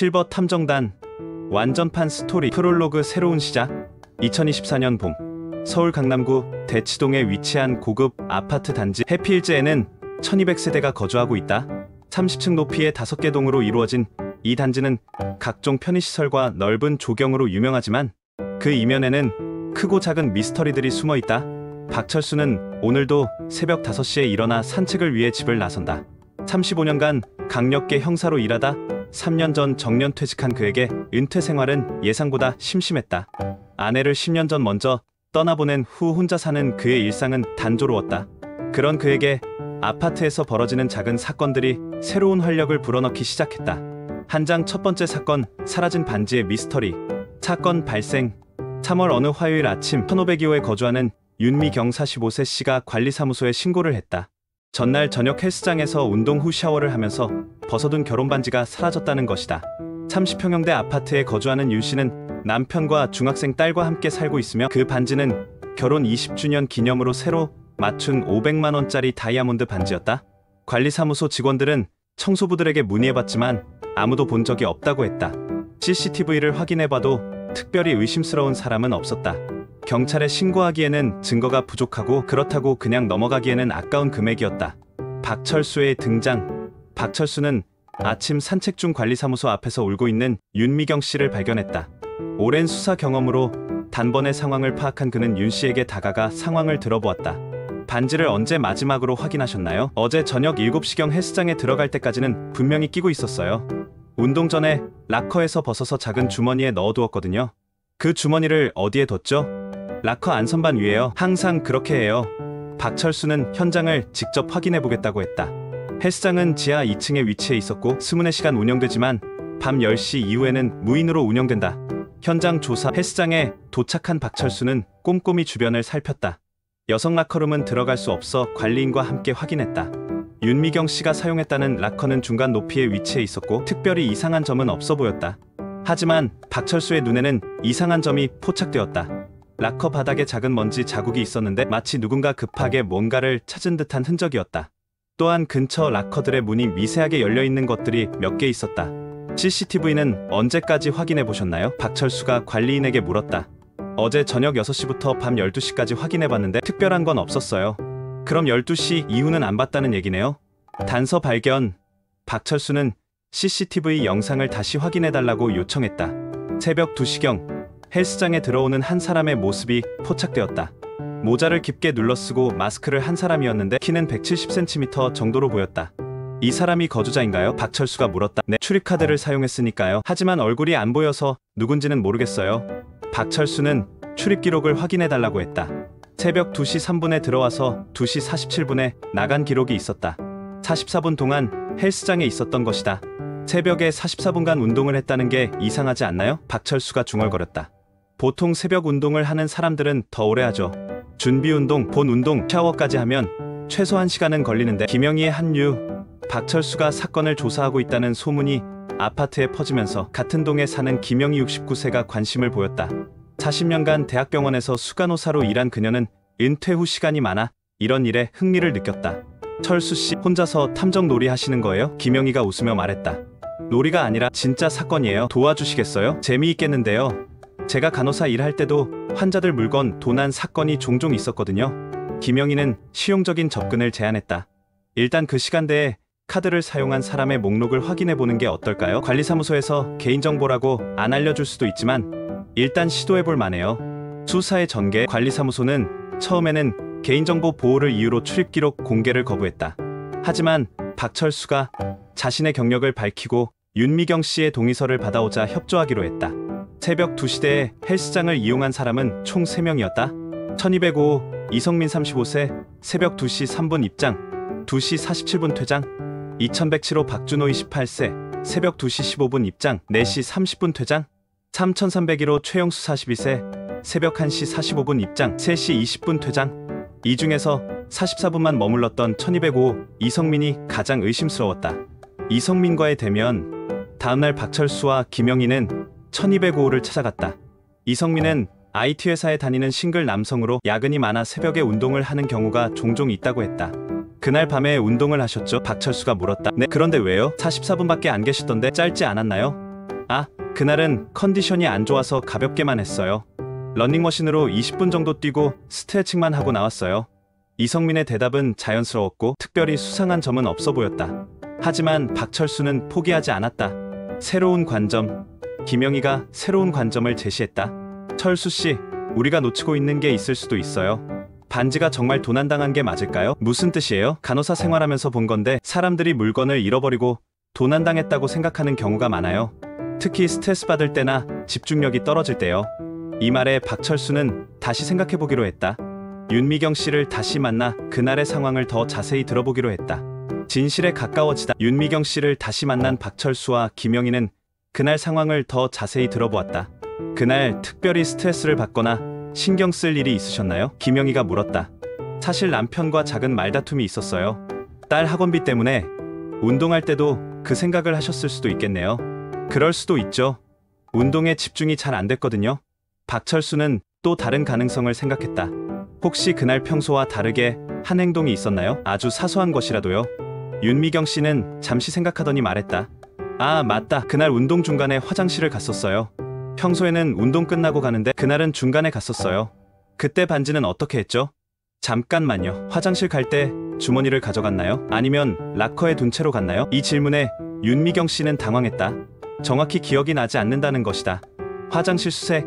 실버 탐정단 완전판 스토리 프롤로그 새로운 시작. 2024년 봄 서울 강남구 대치동에 위치한 고급 아파트 단지 해피힐즈에는 1200세대가 거주하고 있다. 30층 높이의 5개 동으로 이루어진 이 단지는 각종 편의시설과 넓은 조경으로 유명하지만 그 이면에는 크고 작은 미스터리들이 숨어 있다. 박철수는 오늘도 새벽 5시에 일어나 산책을 위해 집을 나선다. 35년간 강력계 형사로 일하다 3년 전 정년 퇴직한 그에게 은퇴 생활은 예상보다 심심했다. 아내를 10년 전 먼저 떠나보낸 후 혼자 사는 그의 일상은 단조로웠다. 그런 그에게 아파트에서 벌어지는 작은 사건들이 새로운 활력을 불어넣기 시작했다. 한 장 첫 번째 사건, 사라진 반지의 미스터리. 사건 발생 3월 어느 화요일 아침 1502호에 거주하는 윤미경 45세 씨가 관리사무소에 신고를 했다. 전날 저녁 헬스장에서 운동 후 샤워를 하면서 벗어둔 결혼 반지가 사라졌다는 것이다. 30평형대 아파트에 거주하는 윤 씨는 남편과 중학생 딸과 함께 살고 있으며 그 반지는 결혼 20주년 기념으로 새로 맞춘 500만 원짜리 다이아몬드 반지였다. 관리사무소 직원들은 청소부들에게 문의해봤지만 아무도 본 적이 없다고 했다. CCTV를 확인해봐도 특별히 의심스러운 사람은 없었다. 경찰에 신고하기에는 증거가 부족하고 그렇다고 그냥 넘어가기에는 아까운 금액이었다. 박철수의 등장. 박철수는 아침 산책 중 관리사무소 앞에서 울고 있는 윤미경 씨를 발견했다. 오랜 수사 경험으로 단번에 상황을 파악한 그는 윤 씨에게 다가가 상황을 들어보았다. 반지를 언제 마지막으로 확인하셨나요? 어제 저녁 7시경 헬스장에 들어갈 때까지는 분명히 끼고 있었어요. 운동 전에 락커에서 벗어서 작은 주머니에 넣어두었거든요. 그 주머니를 어디에 뒀죠? 락커 안선반 위에요. 항상 그렇게 해요. 박철수는 현장을 직접 확인해보겠다고 했다. 헬스장은 지하 2층에 위치해 있었고 24시간 운영되지만 밤 10시 이후에는 무인으로 운영된다. 현장 조사. 헬스장에 도착한 박철수는 꼼꼼히 주변을 살폈다. 여성 락커룸은 들어갈 수 없어 관리인과 함께 확인했다. 윤미경 씨가 사용했다는 락커는 중간 높이에 위치해 있었고 특별히 이상한 점은 없어 보였다. 하지만 박철수의 눈에는 이상한 점이 포착되었다. 락커 바닥에 작은 먼지 자국이 있었는데 마치 누군가 급하게 뭔가를 찾은 듯한 흔적이었다. 또한 근처 락커들의 문이 미세하게 열려있는 것들이 몇 개 있었다. CCTV는 언제까지 확인해 보셨나요? 박철수가 관리인에게 물었다. 어제 저녁 6시부터 밤 12시까지 확인해봤는데 특별한 건 없었어요. 그럼 12시 이후는 안 봤다는 얘기네요. 단서 발견. 박철수는 CCTV 영상을 다시 확인해달라고 요청했다. 새벽 2시경 헬스장에 들어오는 한 사람의 모습이 포착되었다. 모자를 깊게 눌러쓰고 마스크를 한 사람이었는데 키는 170cm 정도로 보였다. 이 사람이 거주자인가요? 박철수가 물었다. 네, 출입카드를 사용했으니까요. 하지만 얼굴이 안 보여서 누군지는 모르겠어요. 박철수는 출입기록을 확인해달라고 했다. 새벽 2시 3분에 들어와서 2시 47분에 나간 기록이 있었다. 44분 동안 헬스장에 있었던 것이다. 새벽에 44분간 운동을 했다는 게 이상하지 않나요? 박철수가 중얼거렸다. 보통 새벽 운동을 하는 사람들은 더 오래 하죠. 준비 운동, 본 운동, 샤워까지 하면 최소 1시간은 걸리는데 김영희의 한류. 박철수가 사건을 조사하고 있다는 소문이 아파트에 퍼지면서 같은 동에 사는 김영희 69세가 관심을 보였다. 40년간 대학병원에서 수간호사로 일한 그녀는 은퇴 후 시간이 많아 이런 일에 흥미를 느꼈다. 철수씨, 혼자서 탐정 놀이 하시는 거예요? 김영희가 웃으며 말했다. 놀이가 아니라 진짜 사건이에요. 도와주시겠어요? 재미있겠는데요. 제가 간호사 일할 때도 환자들 물건 도난 사건이 종종 있었거든요. 김영희는 실용적인 접근을 제안했다. 일단 그 시간대에 카드를 사용한 사람의 목록을 확인해보는 게 어떨까요? 관리사무소에서 개인정보라고 안 알려줄 수도 있지만 일단 시도해볼 만해요. 수사의 전개. 관리사무소는 처음에는 개인정보 보호를 이유로 출입기록 공개를 거부했다. 하지만 박철수가 자신의 경력을 밝히고 윤미경 씨의 동의서를 받아오자 협조하기로 했다. 새벽 2시대에 헬스장을 이용한 사람은 총 3명이었다. 1205 이성민 35세 새벽 2시 3분 입장, 2시 47분 퇴장. 2107호 박준호 28세 새벽 2시 15분 입장, 4시 30분 퇴장. 3301호 최영수 42세 새벽 1시 45분 입장, 3시 20분 퇴장. 이 중에서 44분만 머물렀던 1205 이성민이 가장 의심스러웠다. 이성민과의 대면. 다음날 박철수와 김영희는 1205호를 찾아갔다. 이성민은 IT 회사에 다니는 싱글 남성으로 야근이 많아 새벽에 운동을 하는 경우가 종종 있다고 했다. 그날 밤에 운동을 하셨죠? 박철수가 물었다. 네, 그런데 왜요? 44분밖에 안 계셨던데 짧지 않았나요? 그날은 컨디션이 안 좋아서 가볍게만 했어요. 러닝머신으로 20분 정도 뛰고 스트레칭만 하고 나왔어요. 이성민의 대답은 자연스러웠고 특별히 수상한 점은 없어 보였다. 하지만 박철수는 포기하지 않았다. 새로운 관점. 김영희가 새로운 관점을 제시했다. 철수씨, 우리가 놓치고 있는 게 있을 수도 있어요. 반지가 정말 도난당한 게 맞을까요? 무슨 뜻이에요? 간호사 생활하면서 본 건데 사람들이 물건을 잃어버리고 도난당했다고 생각하는 경우가 많아요. 특히 스트레스 받을 때나 집중력이 떨어질 때요. 이 말에 박철수는 다시 생각해보기로 했다. 윤미경 씨를 다시 만나 그날의 상황을 더 자세히 들어보기로 했다. 진실에 가까워지다. 윤미경 씨를 다시 만난 박철수와 김영희는 그날 상황을 더 자세히 들어보았다. 그날 특별히 스트레스를 받거나 신경 쓸 일이 있으셨나요? 김영희가 물었다. 사실 남편과 작은 말다툼이 있었어요. 딸 학원비 때문에. 운동할 때도 그 생각을 하셨을 수도 있겠네요. 그럴 수도 있죠. 운동에 집중이 잘 안 됐거든요. 박철수는 또 다른 가능성을 생각했다. 혹시 그날 평소와 다르게 한 행동이 있었나요? 아주 사소한 것이라도요. 윤미경 씨는 잠시 생각하더니 말했다. 맞다. 그날 운동 중간에 화장실을 갔었어요. 평소에는 운동 끝나고 가는데 그날은 중간에 갔었어요. 그때 반지는 어떻게 했죠? 잠깐만요. 화장실 갈 때 주머니를 가져갔나요? 아니면 락커에 둔 채로 갔나요? 이 질문에 윤미경 씨는 당황했다. 정확히 기억이 나지 않는다는 것이다. 화장실 수색.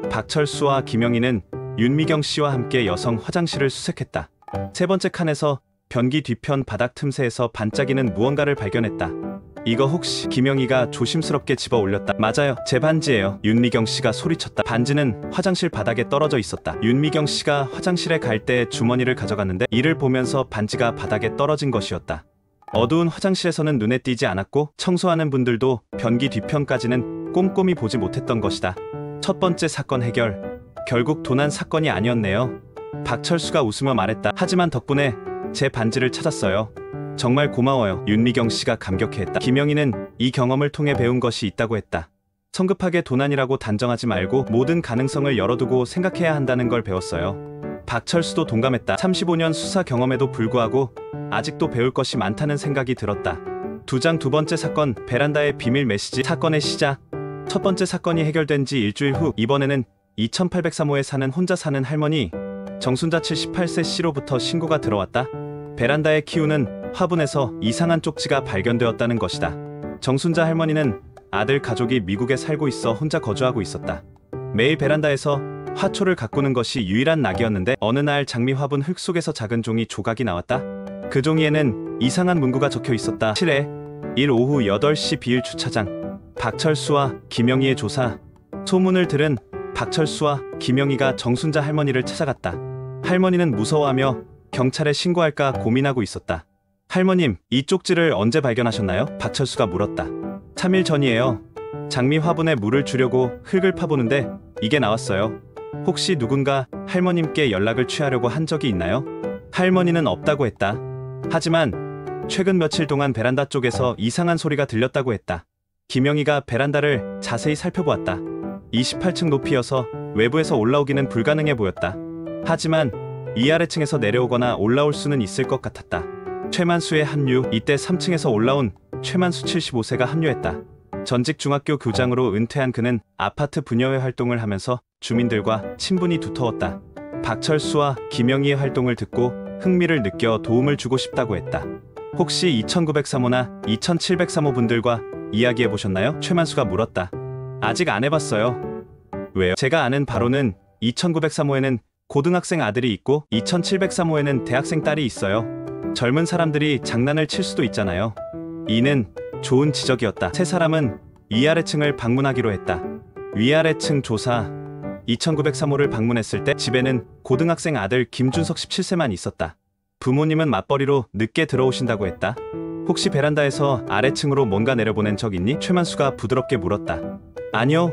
박철수와 김영희는 윤미경 씨와 함께 여성 화장실을 수색했다. 세 번째 칸에서 변기 뒤편 바닥 틈새에서 반짝이는 무언가를 발견했다. 이거 혹시? 김영희가 조심스럽게 집어 올렸다. 맞아요. 제 반지예요. 윤미경 씨가 소리쳤다. 반지는 화장실 바닥에 떨어져 있었다. 윤미경 씨가 화장실에 갈 때 주머니를 가져갔는데 이를 보면서 반지가 바닥에 떨어진 것이었다. 어두운 화장실에서는 눈에 띄지 않았고 청소하는 분들도 변기 뒤편까지는 꼼꼼히 보지 못했던 것이다. 첫 번째 사건 해결. 결국 도난 사건이 아니었네요. 박철수가 웃으며 말했다. 하지만 덕분에 제 반지를 찾았어요. 정말 고마워요. 윤미경 씨가 감격해했다. 김영희는 이 경험을 통해 배운 것이 있다고 했다. 성급하게 도난이라고 단정하지 말고 모든 가능성을 열어두고 생각해야 한다는 걸 배웠어요. 박철수도 동감했다. 35년 수사 경험에도 불구하고 아직도 배울 것이 많다는 생각이 들었다. 두 번째 사건, 베란다의 비밀 메시지. 사건의 시작. 첫 번째 사건이 해결된 지 일주일 후, 이번에는 2803호에 사는 혼자 사는 할머니 정순자 78세 씨로부터 신고가 들어왔다. 베란다에 키우는 화분에서 이상한 쪽지가 발견되었다는 것이다. 정순자 할머니는 아들 가족이 미국에 살고 있어 혼자 거주하고 있었다. 매일 베란다에서 화초를 가꾸는 것이 유일한 낙이었는데 어느 날 장미 화분 흙 속에서 작은 종이 조각이 나왔다. 그 종이에는 이상한 문구가 적혀 있었다. 7회 1 오후 8시 비일 주차장. 박철수와 김영희의 조사. 소문을 들은 박철수와 김영희가 정순자 할머니를 찾아갔다. 할머니는 무서워하며 경찰에 신고할까 고민하고 있었다. 할머님, 이 쪽지를 언제 발견하셨나요? 박철수가 물었다. 3일 전이에요. 장미 화분에 물을 주려고 흙을 파보는데 이게 나왔어요. 혹시 누군가 할머님께 연락을 취하려고 한 적이 있나요? 할머니는 없다고 했다. 하지만 최근 며칠 동안 베란다 쪽에서 이상한 소리가 들렸다고 했다. 김영희가 베란다를 자세히 살펴보았다. 28층 높이여서 외부에서 올라오기는 불가능해 보였다. 하지만 위아래층에서 내려오거나 올라올 수는 있을 것 같았다. 최만수의 합류. 이때 3층에서 올라온 최만수 75세가 합류했다. 전직 중학교 교장으로 은퇴한 그는 아파트 분여회 활동을 하면서 주민들과 친분이 두터웠다. 박철수와 김영희의 활동을 듣고 흥미를 느껴 도움을 주고 싶다고 했다. 혹시 2903호나 2703호 분들과 이야기해보셨나요? 최만수가 물었다. 아직 안 해봤어요. 왜요? 제가 아는 바로는 2903호에는 고등학생 아들이 있고 2703호에는 대학생 딸이 있어요. 젊은 사람들이 장난을 칠 수도 있잖아요. 이는 좋은 지적이었다. 세 사람은 위아래층을 방문하기로 했다. 위아래층 조사. 2903호를 방문했을 때 집에는 고등학생 아들 김준석 17세만 있었다. 부모님은 맞벌이로 늦게 들어오신다고 했다. 혹시 베란다에서 아래층으로 뭔가 내려보낸 적 있니? 최만수가 부드럽게 물었다. 아니요,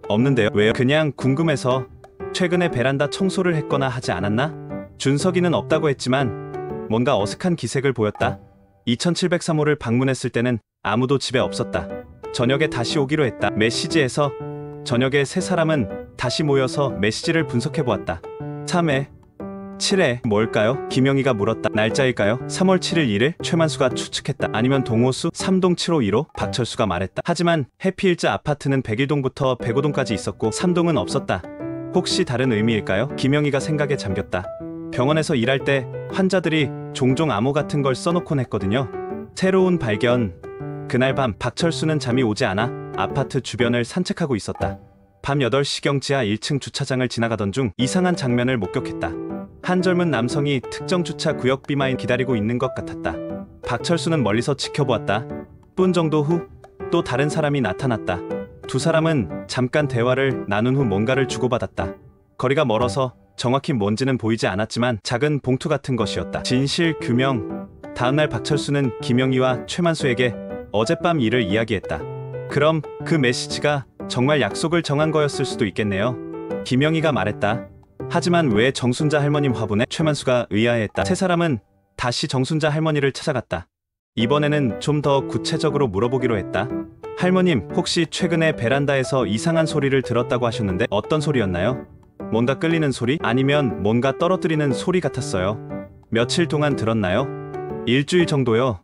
없는데요. 왜요? 그냥 궁금해서. 최근에 베란다 청소를 했거나 하지 않았나? 준석이는 없다고 했지만 뭔가 어색한 기색을 보였다. 2703호를 방문했을 때는 아무도 집에 없었다. 저녁에 다시 오기로 했다. 메시지에서 저녁에 세 사람은 다시 모여서 메시지를 분석해보았다. 3회 7회 뭘까요? 김영희가 물었다. 날짜일까요? 3월 7일 1일? 최만수가 추측했다. 아니면 동호수? 3동 7호 1호? 박철수가 말했다. 하지만 해피힐즈 아파트는 101동부터 105동까지 있었고 3동은 없었다. 혹시 다른 의미일까요? 김영희가 생각에 잠겼다. 병원에서 일할 때 환자들이 종종 암호 같은 걸 써놓곤 했거든요. 새로운 발견. 그날 밤 박철수는 잠이 오지 않아 아파트 주변을 산책하고 있었다. 밤 8시경 지하 1층 주차장을 지나가던 중 이상한 장면을 목격했다. 한 젊은 남성이 특정 주차 구역 비마인 기다리고 있는 것 같았다. 박철수는 멀리서 지켜보았다. 분 정도 후 또 다른 사람이 나타났다. 두 사람은 잠깐 대화를 나눈 후 뭔가를 주고받았다. 거리가 멀어서 정확히 뭔지는 보이지 않았지만 작은 봉투 같은 것이었다. 진실 규명. 다음날 박철수는 김영희와 최만수에게 어젯밤 일을 이야기했다. 그럼 그 메시지가 정말 약속을 정한 거였을 수도 있겠네요. 김영희가 말했다. 하지만 왜 정순자 할머님 화분에? 최만수가 의아해했다. 세 사람은 다시 정순자 할머니를 찾아갔다. 이번에는 좀 더 구체적으로 물어보기로 했다. 할머님, 혹시 최근에 베란다에서 이상한 소리를 들었다고 하셨는데 어떤 소리였나요? 뭔가 끌리는 소리? 아니면 뭔가 떨어뜨리는 소리 같았어요. 며칠 동안 들었나요? 일주일 정도요.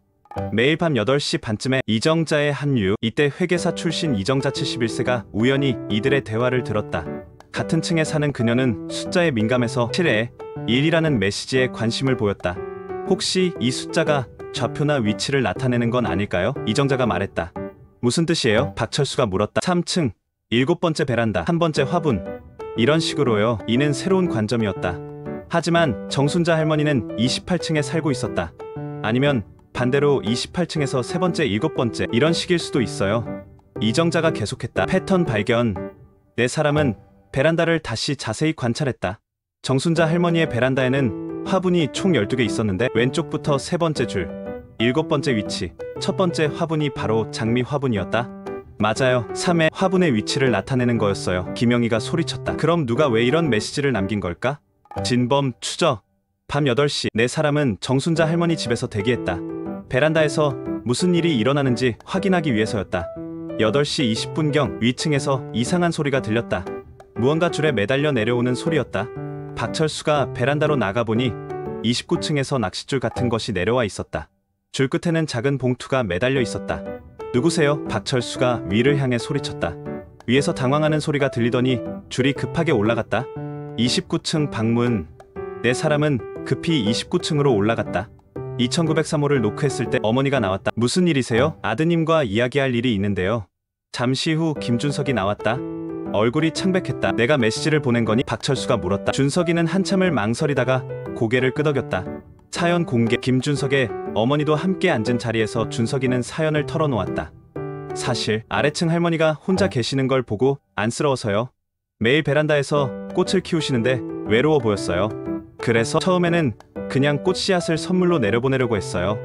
매일 밤 8시 반쯤에 이정자의 합류. 이때 회계사 출신 이정자 71세가 우연히 이들의 대화를 들었다. 같은 층에 사는 그녀는 숫자에 민감해서 7에 1이라는 메시지에 관심을 보였다. 혹시 이 숫자가 좌표나 위치를 나타내는 건 아닐까요? 이정자가 말했다. 무슨 뜻이에요? 박철수가 물었다. 3층, 7번째 베란다, 1번째 화분. 이런 식으로요. 이는 새로운 관점이었다. 하지만 정순자 할머니는 28층에 살고 있었다. 아니면 반대로 28층에서 3번째, 7번째 이런 식일 수도 있어요. 이정자가 계속했다. 패턴 발견. 네 사람은 베란다를 다시 자세히 관찰했다. 정순자 할머니의 베란다에는 화분이 총 12개 있었는데 왼쪽부터 3번째 줄, 7번째 위치, 첫 번째 화분이 바로 장미 화분이었다. 맞아요. 3의 화분의 위치를 나타내는 거였어요. 김영희가 소리쳤다. 그럼 누가 왜 이런 메시지를 남긴 걸까? 진범 추적. 밤 8시 네 사람은 정순자 할머니 집에서 대기했다. 베란다에서 무슨 일이 일어나는지 확인하기 위해서였다. 8시 20분경 위층에서 이상한 소리가 들렸다. 무언가 줄에 매달려 내려오는 소리였다. 박철수가 베란다로 나가보니 29층에서 낚싯줄 같은 것이 내려와 있었다. 줄 끝에는 작은 봉투가 매달려 있었다. 누구세요? 박철수가 위를 향해 소리쳤다. 위에서 당황하는 소리가 들리더니 줄이 급하게 올라갔다. 29층 방문. 네 사람은 급히 29층으로 올라갔다. 2903호를 노크했을 때 어머니가 나왔다. 무슨 일이세요? 아드님과 이야기할 일이 있는데요. 잠시 후 김준석이 나왔다. 얼굴이 창백했다. 내가 메시지를 보낸 거니? 박철수가 물었다. 준석이는 한참을 망설이다가 고개를 끄덕였다. 사연 공개. 김준석의 어머니도 함께 앉은 자리에서 준석이는 사연을 털어놓았다. 사실 아래층 할머니가 혼자 계시는 걸 보고 안쓰러워서요. 매일 베란다에서 꽃을 키우시는데 외로워 보였어요. 그래서 처음에는 그냥 꽃 씨앗을 선물로 내려보내려고 했어요.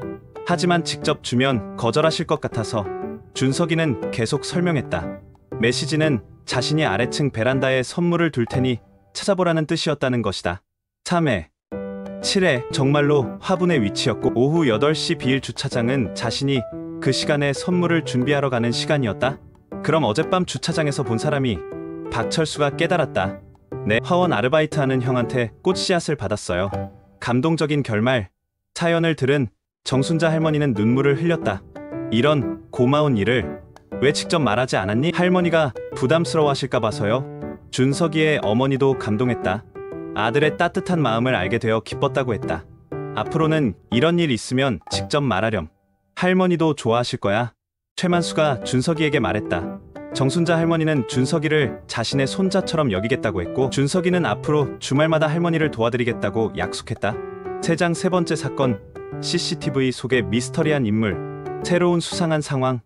하지만 직접 주면 거절하실 것 같아서. 준석이는 계속 설명했다. 메시지는 자신이 아래층 베란다에 선물을 둘 테니 찾아보라는 뜻이었다는 것이다. 3회 7회 정말로 화분의 위치였고 오후 8시 비일 주차장은 자신이 그 시간에 선물을 준비하러 가는 시간이었다. 그럼 어젯밤 주차장에서 본 사람이. 박철수가 깨달았다. 네, 화원 아르바이트하는 형한테 꽃 씨앗을 받았어요. 감동적인 결말. 사연을 들은 정순자 할머니는 눈물을 흘렸다. 이런 고마운 일을 왜 직접 말하지 않았니? 할머니가 부담스러워하실까 봐서요. 준석이의 어머니도 감동했다. 아들의 따뜻한 마음을 알게 되어 기뻤다고 했다. 앞으로는 이런 일 있으면 직접 말하렴. 할머니도 좋아하실 거야. 최만수가 준석이에게 말했다. 정순자 할머니는 준석이를 자신의 손자처럼 여기겠다고 했고 준석이는 앞으로 주말마다 할머니를 도와드리겠다고 약속했다. 3장 3번째 사건. CCTV 속의 미스터리한 인물. 새로운 수상한 상황.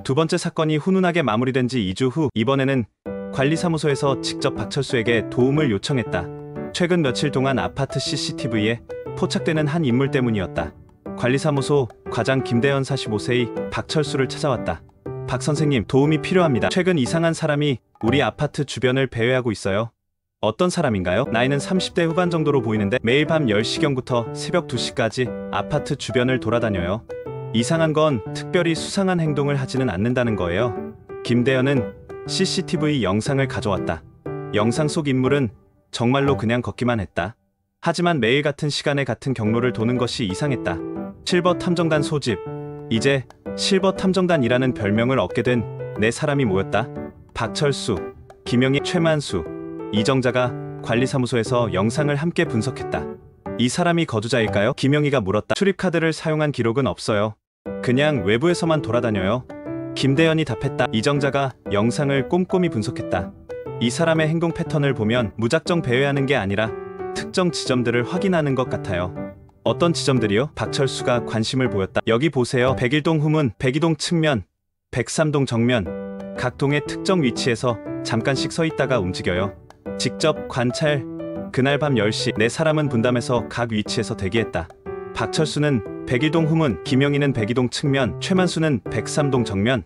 2번째 사건이 훈훈하게 마무리된 지 2주 후 이번에는 관리사무소에서 직접 박철수에게 도움을 요청했다. 최근 며칠 동안 아파트 CCTV에 포착되는 한 인물 때문이었다. 관리사무소 과장 김대현 45세의 박철수를 찾아왔다. 박 선생님, 도움이 필요합니다. 최근 이상한 사람이 우리 아파트 주변을 배회하고 있어요. 어떤 사람인가요? 나이는 30대 후반 정도로 보이는데 매일 밤 10시경부터 새벽 2시까지 아파트 주변을 돌아다녀요. 이상한 건 특별히 수상한 행동을 하지는 않는다는 거예요. 김대현은 CCTV 영상을 가져왔다. 영상 속 인물은 정말로 그냥 걷기만 했다. 하지만 매일 같은 시간에 같은 경로를 도는 것이 이상했다. 실버 탐정단 소집. 이제 실버 탐정단이라는 별명을 얻게 된 네 사람이 모였다. 박철수, 김영희, 최만수, 이정자가 관리사무소에서 영상을 함께 분석했다. 이 사람이 거주자일까요? 김영희가 물었다. 출입카드를 사용한 기록은 없어요. 그냥 외부에서만 돌아다녀요. 김대현이 답했다. 이정자가 영상을 꼼꼼히 분석했다. 이 사람의 행동 패턴을 보면 무작정 배회하는 게 아니라 특정 지점들을 확인하는 것 같아요. 어떤 지점들이요? 박철수가 관심을 보였다. 여기 보세요. 101동 후문, 102동 측면, 103동 정면, 각 동의 특정 위치에서 잠깐씩 서 있다가 움직여요. 직접 관찰. 그날 밤 10시 네 사람은 분담해서 각 위치에서 대기했다. 박철수는 101동 후문, 김영희는 102동 측면, 최만수는 103동 정면,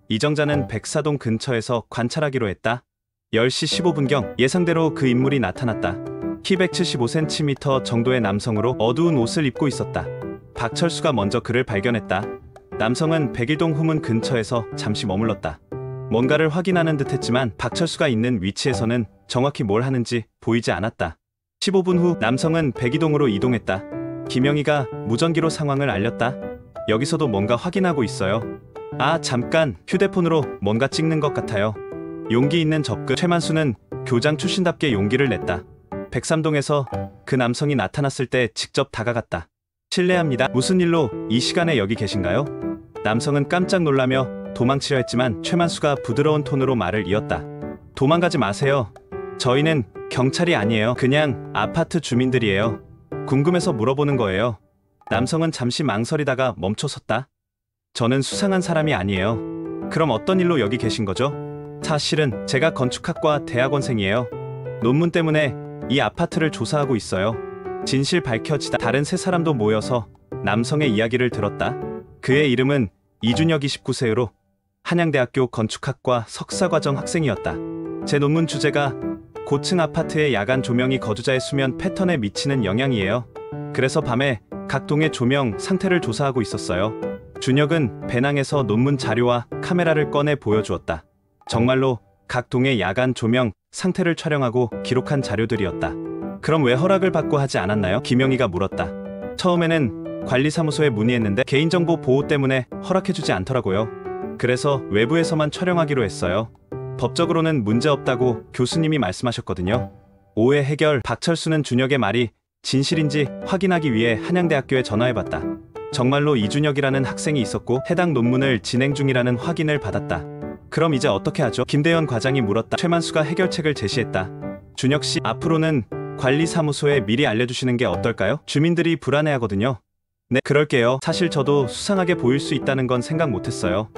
이정자는 104동 근처에서 관찰하기로 했다. 10시 15분경 예상대로 그 인물이 나타났다. 키 175cm 정도의 남성으로 어두운 옷을 입고 있었다. 박철수가 먼저 그를 발견했다. 남성은 101동 후문 근처에서 잠시 머물렀다. 뭔가를 확인하는 듯 했지만 박철수가 있는 위치에서는 정확히 뭘 하는지 보이지 않았다. 15분 후 남성은 102동으로 이동했다. 김영희가 무전기로 상황을 알렸다. 여기서도 뭔가 확인하고 있어요. 아, 잠깐 휴대폰으로 뭔가 찍는 것 같아요. 용기 있는 접근. 최만수는 교장 출신답게 용기를 냈다. 103동에서 그 남성이 나타났을 때 직접 다가갔다. 실례합니다. 무슨 일로 이 시간에 여기 계신가요? 남성은 깜짝 놀라며 도망치려 했지만 최만수가 부드러운 톤으로 말을 이었다. 도망가지 마세요. 저희는 경찰이 아니에요. 그냥 아파트 주민들이에요. 궁금해서 물어보는 거예요. 남성은 잠시 망설이다가 멈춰섰다. 저는 수상한 사람이 아니에요. 그럼 어떤 일로 여기 계신 거죠? 사실은 제가 건축학과 대학원생이에요. 논문 때문에 이 아파트를 조사하고 있어요. 진실 밝혀지다 다른 세 사람도 모여서 남성의 이야기를 들었다. 그의 이름은 이준혁 29세로 한양대학교 건축학과 석사과정 학생이었다. 제 논문 주제가 고층 아파트의 야간 조명이 거주자의 수면 패턴에 미치는 영향이에요. 그래서 밤에 각 동의 조명 상태를 조사하고 있었어요. 준혁은 배낭에서 논문 자료와 카메라를 꺼내 보여주었다. 정말로 각 동의 야간 조명 상태를 촬영하고 기록한 자료들이었다. 그럼 왜 허락을 받고 하지 않았나요? 김영희가 물었다. 처음에는 관리사무소에 문의했는데 개인정보 보호 때문에 허락해주지 않더라고요. 그래서 외부에서만 촬영하기로 했어요. 법적으로는 문제없다고 교수님이 말씀하셨거든요. 오해 해결. 박철수는 준혁의 말이 진실인지 확인하기 위해 한양대학교에 전화해봤다. 정말로 이준혁이라는 학생이 있었고 해당 논문을 진행 중이라는 확인을 받았다. 그럼 이제 어떻게 하죠? 김대현 과장이 물었다. 최만수가 해결책을 제시했다. 준혁 씨, 앞으로는 관리사무소에 미리 알려주시는 게 어떨까요? 주민들이 불안해하거든요. 네, 그럴게요. 사실 저도 수상하게 보일 수 있다는 건 생각 못했어요.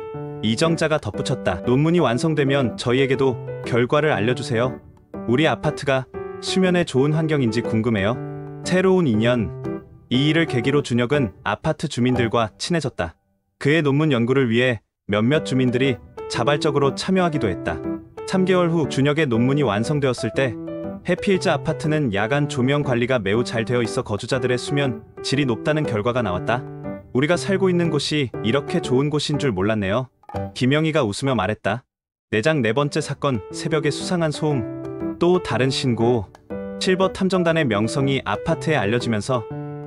이정자가 덧붙였다. 논문이 완성되면 저희에게도 결과를 알려주세요. 우리 아파트가 수면에 좋은 환경인지 궁금해요. 새로운 인연. 이 일을 계기로 준혁은 아파트 주민들과 친해졌다. 그의 논문 연구를 위해 몇몇 주민들이 자발적으로 참여하기도 했다. 3개월 후 준혁의 논문이 완성되었을 때 해피힐즈 아파트는 야간 조명 관리가 매우 잘 되어 있어 거주자들의 수면 질이 높다는 결과가 나왔다. 우리가 살고 있는 곳이 이렇게 좋은 곳인 줄 몰랐네요. 김영희가 웃으며 말했다. 내장 네 번째 사건, 새벽에 수상한 소음, 또 다른 신고. 실버 탐정단의 명성이 아파트에 알려지면서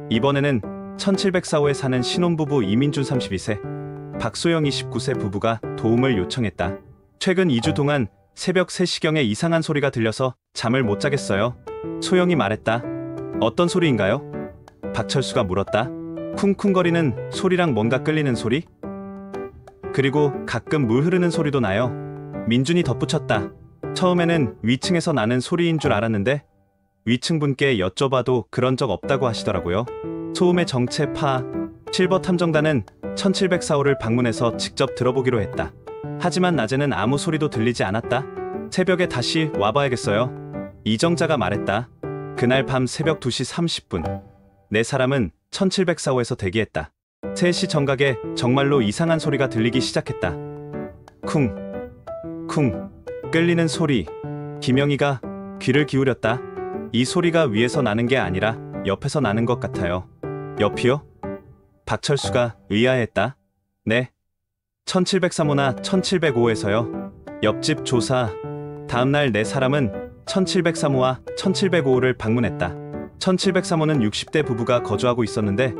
이번에는 1704호에 사는 신혼부부 이민준 32세, 박소영 29세 부부가 도움을 요청했다. 최근 2주 동안 새벽 3시경에 이상한 소리가 들려서 잠을 못 자겠어요. 소영이 말했다. 어떤 소리인가요? 박철수가 물었다. 쿵쿵거리는 소리랑 뭔가 끌리는 소리? 그리고 가끔 물 흐르는 소리도 나요. 민준이 덧붙였다. 처음에는 위층에서 나는 소리인 줄 알았는데 위층분께 여쭤봐도 그런 적 없다고 하시더라고요. 소음의 정체 파. 실버 탐정단은 1704호를 방문해서 직접 들어보기로 했다. 하지만 낮에는 아무 소리도 들리지 않았다. 새벽에 다시 와봐야겠어요. 이정자가 말했다. 그날 밤 새벽 2시 30분 네 사람은 1704호에서 대기했다. 3시 정각에 정말로 이상한 소리가 들리기 시작했다. 쿵, 쿵, 끌리는 소리. 김영희가 귀를 기울였다. 이 소리가 위에서 나는 게 아니라 옆에서 나는 것 같아요. 옆이요? 박철수가 의아해했다. 네. 1703호나 1705호에서요. 옆집 조사. 다음날 네 사람은 1703호와 1705호를 방문했다. 1703호는 60대 부부가 거주하고 있었는데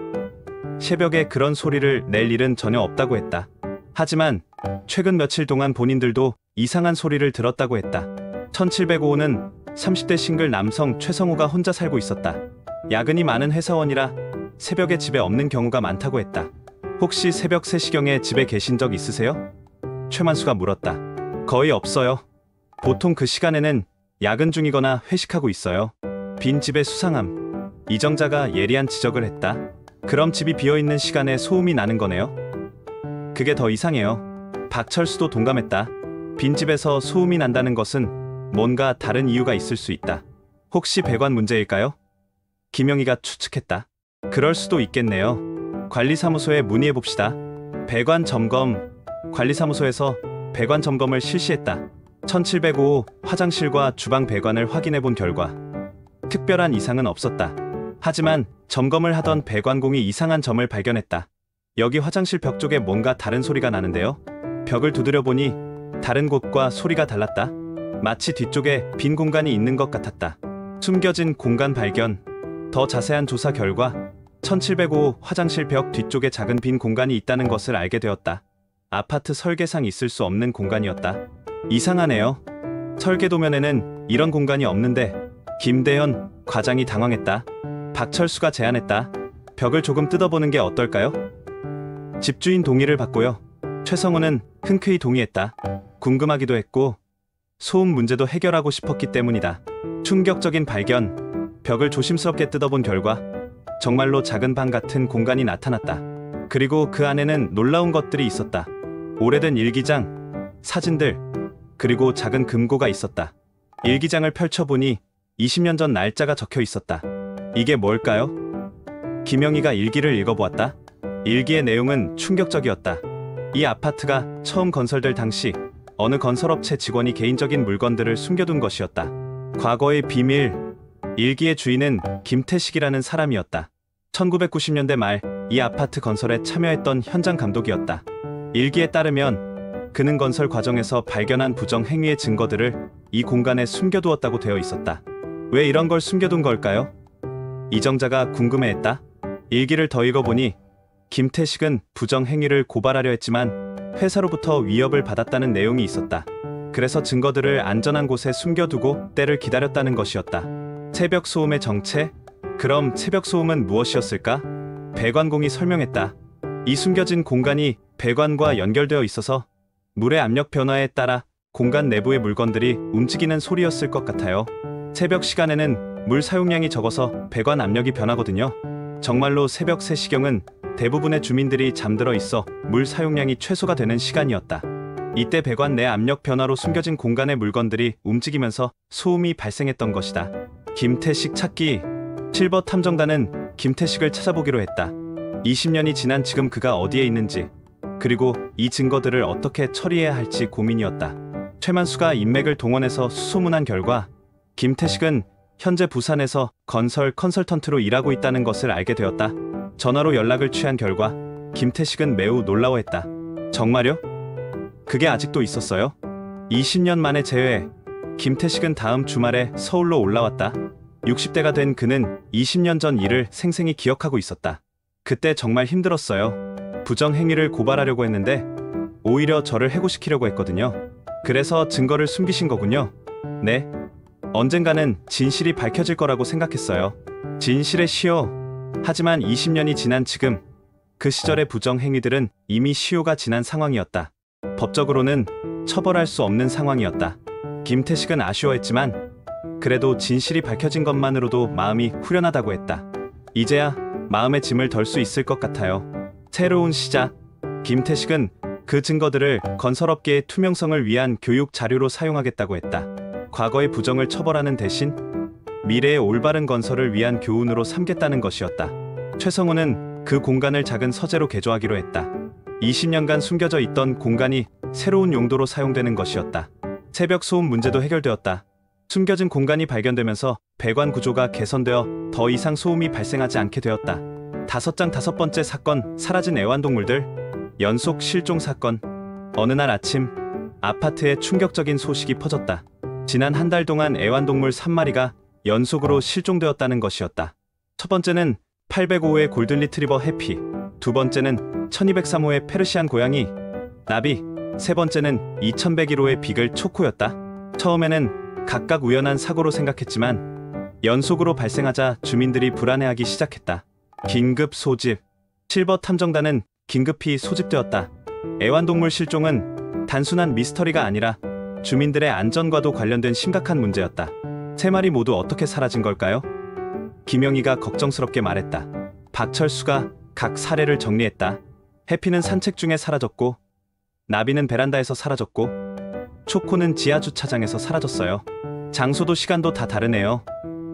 새벽에 그런 소리를 낼 일은 전혀 없다고 했다. 하지만 최근 며칠 동안 본인들도 이상한 소리를 들었다고 했다. 1705호는 30대 싱글 남성 최성우가 혼자 살고 있었다. 야근이 많은 회사원이라 새벽에 집에 없는 경우가 많다고 했다. 혹시 새벽 3시경에 집에 계신 적 있으세요? 최만수가 물었다. 거의 없어요. 보통 그 시간에는 야근 중이거나 회식하고 있어요. 빈 집의 수상함. 이정자가 예리한 지적을 했다. 그럼 집이 비어있는 시간에 소음이 나는 거네요? 그게 더 이상해요. 박철수도 동감했다. 빈집에서 소음이 난다는 것은 뭔가 다른 이유가 있을 수 있다. 혹시 배관 문제일까요? 김영희가 추측했다. 그럴 수도 있겠네요. 관리사무소에 문의해봅시다. 배관 점검. 관리사무소에서 배관 점검을 실시했다. 1705호 화장실과 주방 배관을 확인해본 결과 특별한 이상은 없었다. 하지만 점검을 하던 배관공이 이상한 점을 발견했다. 여기 화장실 벽 쪽에 뭔가 다른 소리가 나는데요. 벽을 두드려 보니 다른 곳과 소리가 달랐다. 마치 뒤쪽에 빈 공간이 있는 것 같았다. 숨겨진 공간 발견. 더 자세한 조사 결과 1705호 화장실 벽 뒤쪽에 작은 빈 공간이 있다는 것을 알게 되었다. 아파트 설계상 있을 수 없는 공간이었다. 이상하네요. 설계도면에는 이런 공간이 없는데. 김대현 과장이 당황했다. 박철수가 제안했다. 벽을 조금 뜯어보는 게 어떨까요? 집주인 동의를 받고요. 최성우는 흔쾌히 동의했다. 궁금하기도 했고 소음 문제도 해결하고 싶었기 때문이다. 충격적인 발견. 벽을 조심스럽게 뜯어본 결과 정말로 작은 방 같은 공간이 나타났다. 그리고 그 안에는 놀라운 것들이 있었다. 오래된 일기장, 사진들, 그리고 작은 금고가 있었다. 일기장을 펼쳐보니 20년 전 날짜가 적혀 있었다. 이게 뭘까요? 김영희가 일기를 읽어보았다. 일기의 내용은 충격적이었다. 이 아파트가 처음 건설될 당시 어느 건설업체 직원이 개인적인 물건들을 숨겨둔 것이었다. 과거의 비밀. 일기의 주인은 김태식이라는 사람이었다. 1990년대 말 이 아파트 건설에 참여했던 현장 감독이었다. 일기에 따르면 그는 건설 과정에서 발견한 부정 행위의 증거들을 이 공간에 숨겨두었다고 되어 있었다. 왜 이런 걸 숨겨둔 걸까요? 이정자가 궁금해했다. 일기를 더 읽어보니 김태식은 부정 행위를 고발하려 했지만 회사로부터 위협을 받았다는 내용이 있었다. 그래서 증거들을 안전한 곳에 숨겨두고 때를 기다렸다는 것이었다. 새벽 소음의 정체? 그럼 새벽 소음은 무엇이었을까? 배관공이 설명했다. 이 숨겨진 공간이 배관과 연결되어 있어서 물의 압력 변화에 따라 공간 내부의 물건들이 움직이는 소리였을 것 같아요. 새벽 시간에는 물 사용량이 적어서 배관 압력이 변하거든요. 정말로 새벽 3시경은 대부분의 주민들이 잠들어 있어 물 사용량이 최소가 되는 시간이었다. 이때 배관 내 압력 변화로 숨겨진 공간의 물건들이 움직이면서 소음이 발생했던 것이다. 김태식 찾기. 실버 탐정단은 김태식을 찾아보기로 했다. 20년이 지난 지금 그가 어디에 있는지, 그리고 이 증거들을 어떻게 처리해야 할지 고민이었다. 최만수가 인맥을 동원해서 수소문한 결과 김태식은 현재 부산에서 건설 컨설턴트로 일하고 있다는 것을 알게 되었다. 전화로 연락을 취한 결과 김태식은 매우 놀라워했다. 정말요? 그게 아직도 있었어요? 20년 만에 재회. 김태식은 다음 주말에 서울로 올라왔다. 60대가 된 그는 20년 전 일을 생생히 기억하고 있었다. 그때 정말 힘들었어요. 부정 행위를 고발하려고 했는데 오히려 저를 해고시키려고 했거든요. 그래서 증거를 숨기신 거군요. 네. 언젠가는 진실이 밝혀질 거라고 생각했어요. 진실의 시효. 하지만 20년이 지난 지금 그 시절의 부정 행위들은 이미 시효가 지난 상황이었다. 법적으로는 처벌할 수 없는 상황이었다. 김태식은 아쉬워했지만 그래도 진실이 밝혀진 것만으로도 마음이 후련하다고 했다. 이제야 마음의 짐을 덜 수 있을 것 같아요. 새로운 시작. 김태식은 그 증거들을 건설업계의 투명성을 위한 교육 자료로 사용하겠다고 했다. 과거의 부정을 처벌하는 대신 미래의 올바른 건설을 위한 교훈으로 삼겠다는 것이었다. 최성우는 그 공간을 작은 서재로 개조하기로 했다. 20년간 숨겨져 있던 공간이 새로운 용도로 사용되는 것이었다. 새벽 소음 문제도 해결되었다. 숨겨진 공간이 발견되면서 배관 구조가 개선되어 더 이상 소음이 발생하지 않게 되었다. 5장 5번째 사건. 사라진 애완동물들. 연속 실종 사건. 어느 날 아침 아파트에 충격적인 소식이 퍼졌다. 지난 한 달 동안 애완동물 3마리가 연속으로 실종되었다는 것이었다. 첫 번째는 805의 골든 리트리버 해피, 두 번째는 1203호의 페르시안 고양이 나비, 세 번째는 2101호의 비글 초코였다. 처음에는 각각 우연한 사고로 생각했지만 연속으로 발생하자 주민들이 불안해하기 시작했다. 긴급 소집. 실버 탐정단은 긴급히 소집되었다. 애완동물 실종은 단순한 미스터리가 아니라 주민들의 안전과도 관련된 심각한 문제였다. 세 마리 모두 어떻게 사라진 걸까요? 김영희가 걱정스럽게 말했다. 박철수가 각 사례를 정리했다. 해피는 산책 중에 사라졌고, 나비는 베란다에서 사라졌고, 초코는 지하 주차장에서 사라졌어요. 장소도 시간도 다 다르네요.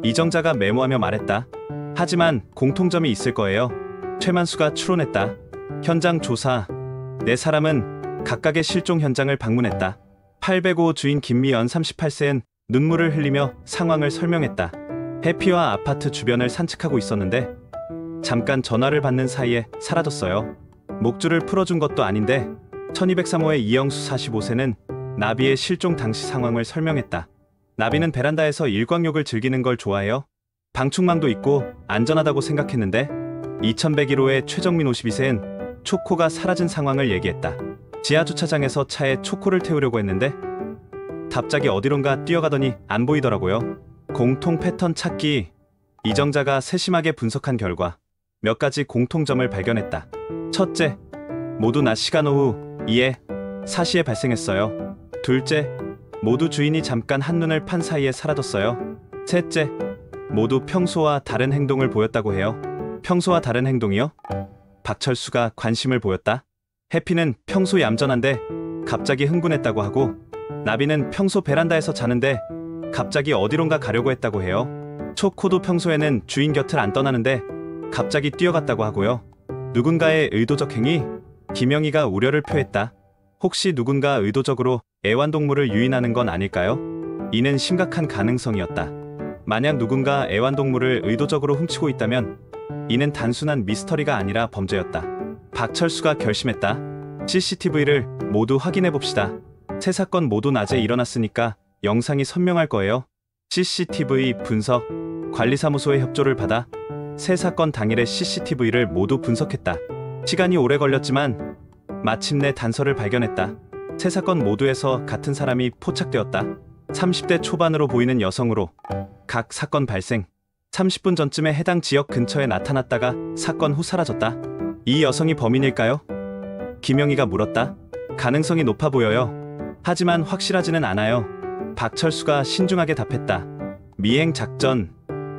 이정자가 메모하며 말했다. 하지만 공통점이 있을 거예요. 최만수가 추론했다. 현장 조사. 네 사람은 각각의 실종 현장을 방문했다. 805 주인 김미연 38세는 눈물을 흘리며 상황을 설명했다. 해피와 아파트 주변을 산책하고 있었는데 잠깐 전화를 받는 사이에 사라졌어요. 목줄을 풀어준 것도 아닌데 1203호의 이영수 45세는 나비의 실종 당시 상황을 설명했다. 나비는 베란다에서 일광욕을 즐기는 걸 좋아해요. 방충망도 있고 안전하다고 생각했는데 2101호의 최정민 52세는 초코가 사라진 상황을 얘기했다. 지하주차장에서 차에 초코를 태우려고 했는데 갑자기 어디론가 뛰어가더니 안 보이더라고요. 공통 패턴 찾기. 이정자가 세심하게 분석한 결과 몇 가지 공통점을 발견했다. 첫째, 모두 낮 시간 오후 2에 4시에 발생했어요. 둘째, 모두 주인이 잠깐 한눈을 판 사이에 사라졌어요. 셋째, 모두 평소와 다른 행동을 보였다고 해요. 평소와 다른 행동이요? 박철수가 관심을 보였다. 해피는 평소 얌전한데 갑자기 흥분했다고 하고, 나비는 평소 베란다에서 자는데 갑자기 어디론가 가려고 했다고 해요. 초코도 평소에는 주인 곁을 안 떠나는데 갑자기 뛰어갔다고 하고요. 누군가의 의도적 행위? 김영희가 우려를 표했다. 혹시 누군가 의도적으로 애완동물을 유인하는 건 아닐까요? 이는 심각한 가능성이었다. 만약 누군가 애완동물을 의도적으로 훔치고 있다면 이는 단순한 미스터리가 아니라 범죄였다. 박철수가 결심했다. CCTV를 모두 확인해봅시다. 세 사건 모두 낮에 일어났으니까 영상이 선명할 거예요. CCTV 분석. 관리사무소의 협조를 받아 세 사건 당일의 CCTV를 모두 분석했다. 시간이 오래 걸렸지만 마침내 단서를 발견했다. 세 사건 모두에서 같은 사람이 포착되었다. 30대 초반으로 보이는 여성으로 각 사건 발생 30분 전쯤에 해당 지역 근처에 나타났다가 사건 후 사라졌다. 이 여성이 범인일까요? 김영희가 물었다. 가능성이 높아 보여요. 하지만 확실하지는 않아요. 박철수가 신중하게 답했다. 미행 작전.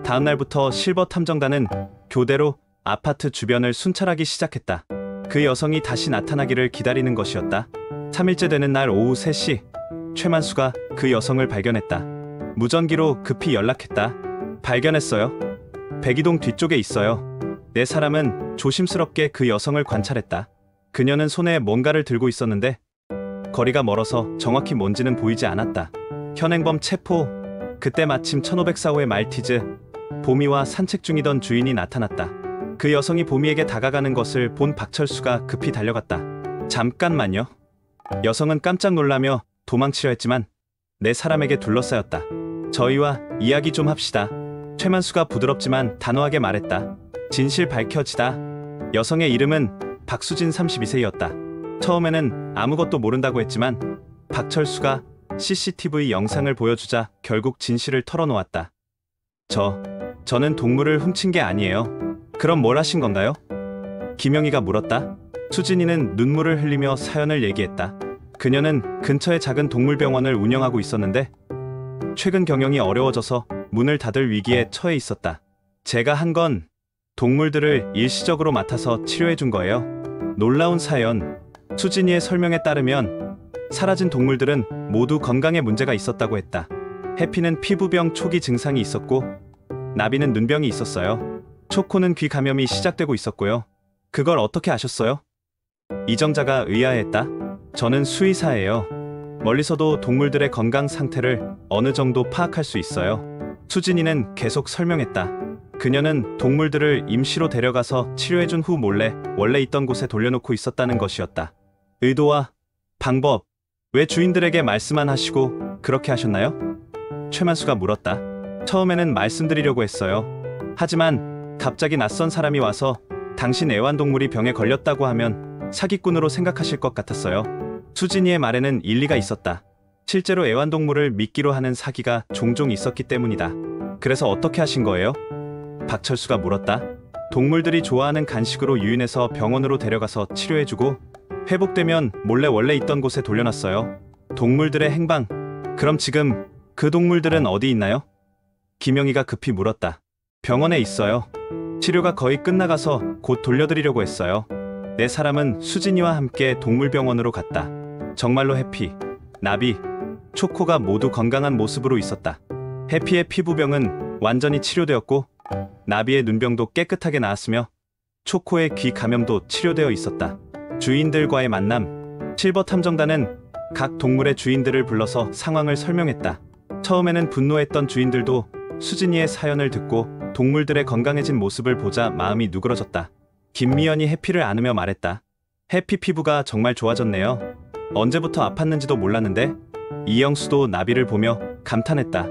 다음 날부터 실버 탐정단은 교대로 아파트 주변을 순찰하기 시작했다. 그 여성이 다시 나타나기를 기다리는 것이었다. 3일째 되는 날 오후 3시, 최만수가 그 여성을 발견했다. 무전기로 급히 연락했다. 발견했어요. 백이동 뒤쪽에 있어요. 네 사람은 조심스럽게 그 여성을 관찰했다. 그녀는 손에 뭔가를 들고 있었는데 거리가 멀어서 정확히 뭔지는 보이지 않았다. 현행범 체포. 그때 마침 1504호의 말티즈 보미와 산책 중이던 주인이 나타났다. 그 여성이 보미에게 다가가는 것을 본 박철수가 급히 달려갔다. 잠깐만요. 여성은 깜짝 놀라며 도망치려 했지만 네 사람에게 둘러싸였다. 저희와 이야기 좀 합시다. 최만수가 부드럽지만 단호하게 말했다. 진실 밝혀지다. 여성의 이름은 박수진 32세였다. 처음에는 아무것도 모른다고 했지만 박철수가 CCTV 영상을 보여주자 결국 진실을 털어놓았다. 저는 동물을 훔친 게 아니에요. 그럼 뭘 하신 건가요? 김영희가 물었다. 수진이는 눈물을 흘리며 사연을 얘기했다. 그녀는 근처의 작은 동물병원을 운영하고 있었는데 최근 경영이 어려워져서 문을 닫을 위기에 처해 있었다. 제가 한 건 동물들을 일시적으로 맡아서 치료해 준 거예요. 놀라운 사연. 수진이의 설명에 따르면 사라진 동물들은 모두 건강에 문제가 있었다고 했다. 해피는 피부병 초기 증상이 있었고 나비는 눈병이 있었어요. 초코는 귀 감염이 시작되고 있었고요. 그걸 어떻게 아셨어요? 이정자가 의아해했다. 저는 수의사예요. 멀리서도 동물들의 건강 상태를 어느 정도 파악할 수 있어요. 수진이는 계속 설명했다. 그녀는 동물들을 임시로 데려가서 치료해준 후 몰래 원래 있던 곳에 돌려놓고 있었다는 것이었다. 의도와 방법, 왜 주인들에게 말씀 안 하시고 그렇게 하셨나요? 최만수가 물었다. 처음에는 말씀드리려고 했어요. 하지만 갑자기 낯선 사람이 와서 당신 애완동물이 병에 걸렸다고 하면 사기꾼으로 생각하실 것 같았어요. 수진이의 말에는 일리가 있었다. 실제로 애완동물을 미끼로 하는 사기가 종종 있었기 때문이다. 그래서 어떻게 하신 거예요? 박철수가 물었다. 동물들이 좋아하는 간식으로 유인해서 병원으로 데려가서 치료해주고 회복되면 몰래 원래 있던 곳에 돌려놨어요. 동물들의 행방. 그럼 지금 그 동물들은 어디 있나요? 김영희가 급히 물었다. 병원에 있어요. 치료가 거의 끝나가서 곧 돌려드리려고 했어요. 네 사람은 수진이와 함께 동물병원으로 갔다. 정말로 해피, 나비, 초코가 모두 건강한 모습으로 있었다. 해피의 피부병은 완전히 치료되었고 나비의 눈병도 깨끗하게 나았으며 초코의 귀 감염도 치료되어 있었다. 주인들과의 만남. 실버 탐정단은 각 동물의 주인들을 불러서 상황을 설명했다. 처음에는 분노했던 주인들도 수진이의 사연을 듣고 동물들의 건강해진 모습을 보자 마음이 누그러졌다. 김미연이 해피를 안으며 말했다. 해피 피부가 정말 좋아졌네요. 언제부터 아팠는지도 몰랐는데. 이영수도 나비를 보며 감탄했다.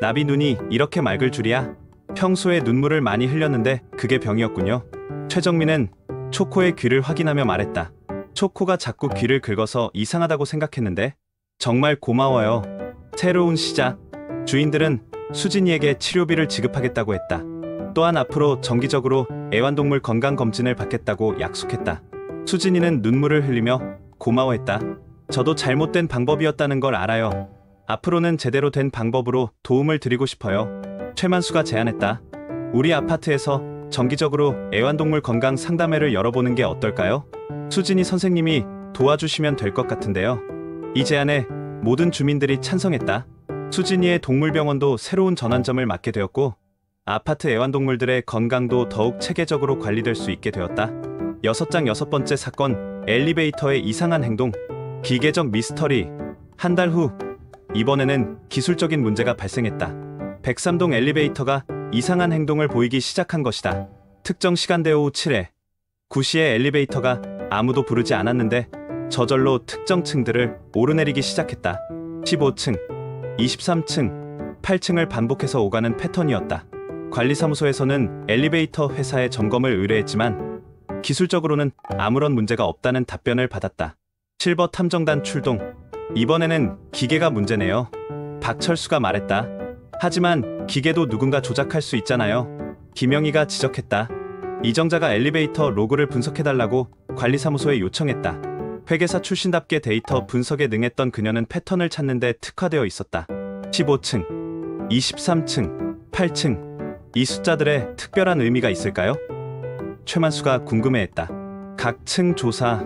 나비 눈이 이렇게 맑을 줄이야. 평소에 눈물을 많이 흘렸는데 그게 병이었군요. 최정민은 초코의 귀를 확인하며 말했다. 초코가 자꾸 귀를 긁어서 이상하다고 생각했는데 정말 고마워요. 새로운 시작. 주인들은 수진이에게 치료비를 지급하겠다고 했다. 또한 앞으로 정기적으로 애완동물 건강검진을 받겠다고 약속했다. 수진이는 눈물을 흘리며 고마워했다. 저도 잘못된 방법이었다는 걸 알아요. 앞으로는 제대로 된 방법으로 도움을 드리고 싶어요. 최만수가 제안했다. 우리 아파트에서 정기적으로 애완동물 건강 상담회를 열어보는 게 어떨까요? 수진이 선생님이 도와주시면 될 것 같은데요. 이 제안에 모든 주민들이 찬성했다. 수진이의 동물병원도 새로운 전환점을 맞게 되었고 아파트 애완동물들의 건강도 더욱 체계적으로 관리될 수 있게 되었다. 6장 6번째 사건, 엘리베이터의 이상한 행동. 기계적 미스터리. 한 달 후, 이번에는 기술적인 문제가 발생했다. 103동 엘리베이터가 이상한 행동을 보이기 시작한 것이다. 특정 시간대 오후 7회, 9시에 엘리베이터가 아무도 부르지 않았는데 저절로 특정 층들을 오르내리기 시작했다. 15층, 23층, 8층을 반복해서 오가는 패턴이었다. 관리사무소에서는 엘리베이터 회사에 점검을 의뢰했지만 기술적으로는 아무런 문제가 없다는 답변을 받았다. 실버 탐정단 출동. 이번에는 기계가 문제네요. 박철수가 말했다. 하지만 기계도 누군가 조작할 수 있잖아요. 김영희가 지적했다. 이정자가 엘리베이터 로그를 분석해달라고 관리사무소에 요청했다. 회계사 출신답게 데이터 분석에 능했던 그녀는 패턴을 찾는데 특화되어 있었다. 15층, 23층, 8층. 이 숫자들의 특별한 의미가 있을까요? 최만수가 궁금해했다. 각 층 조사.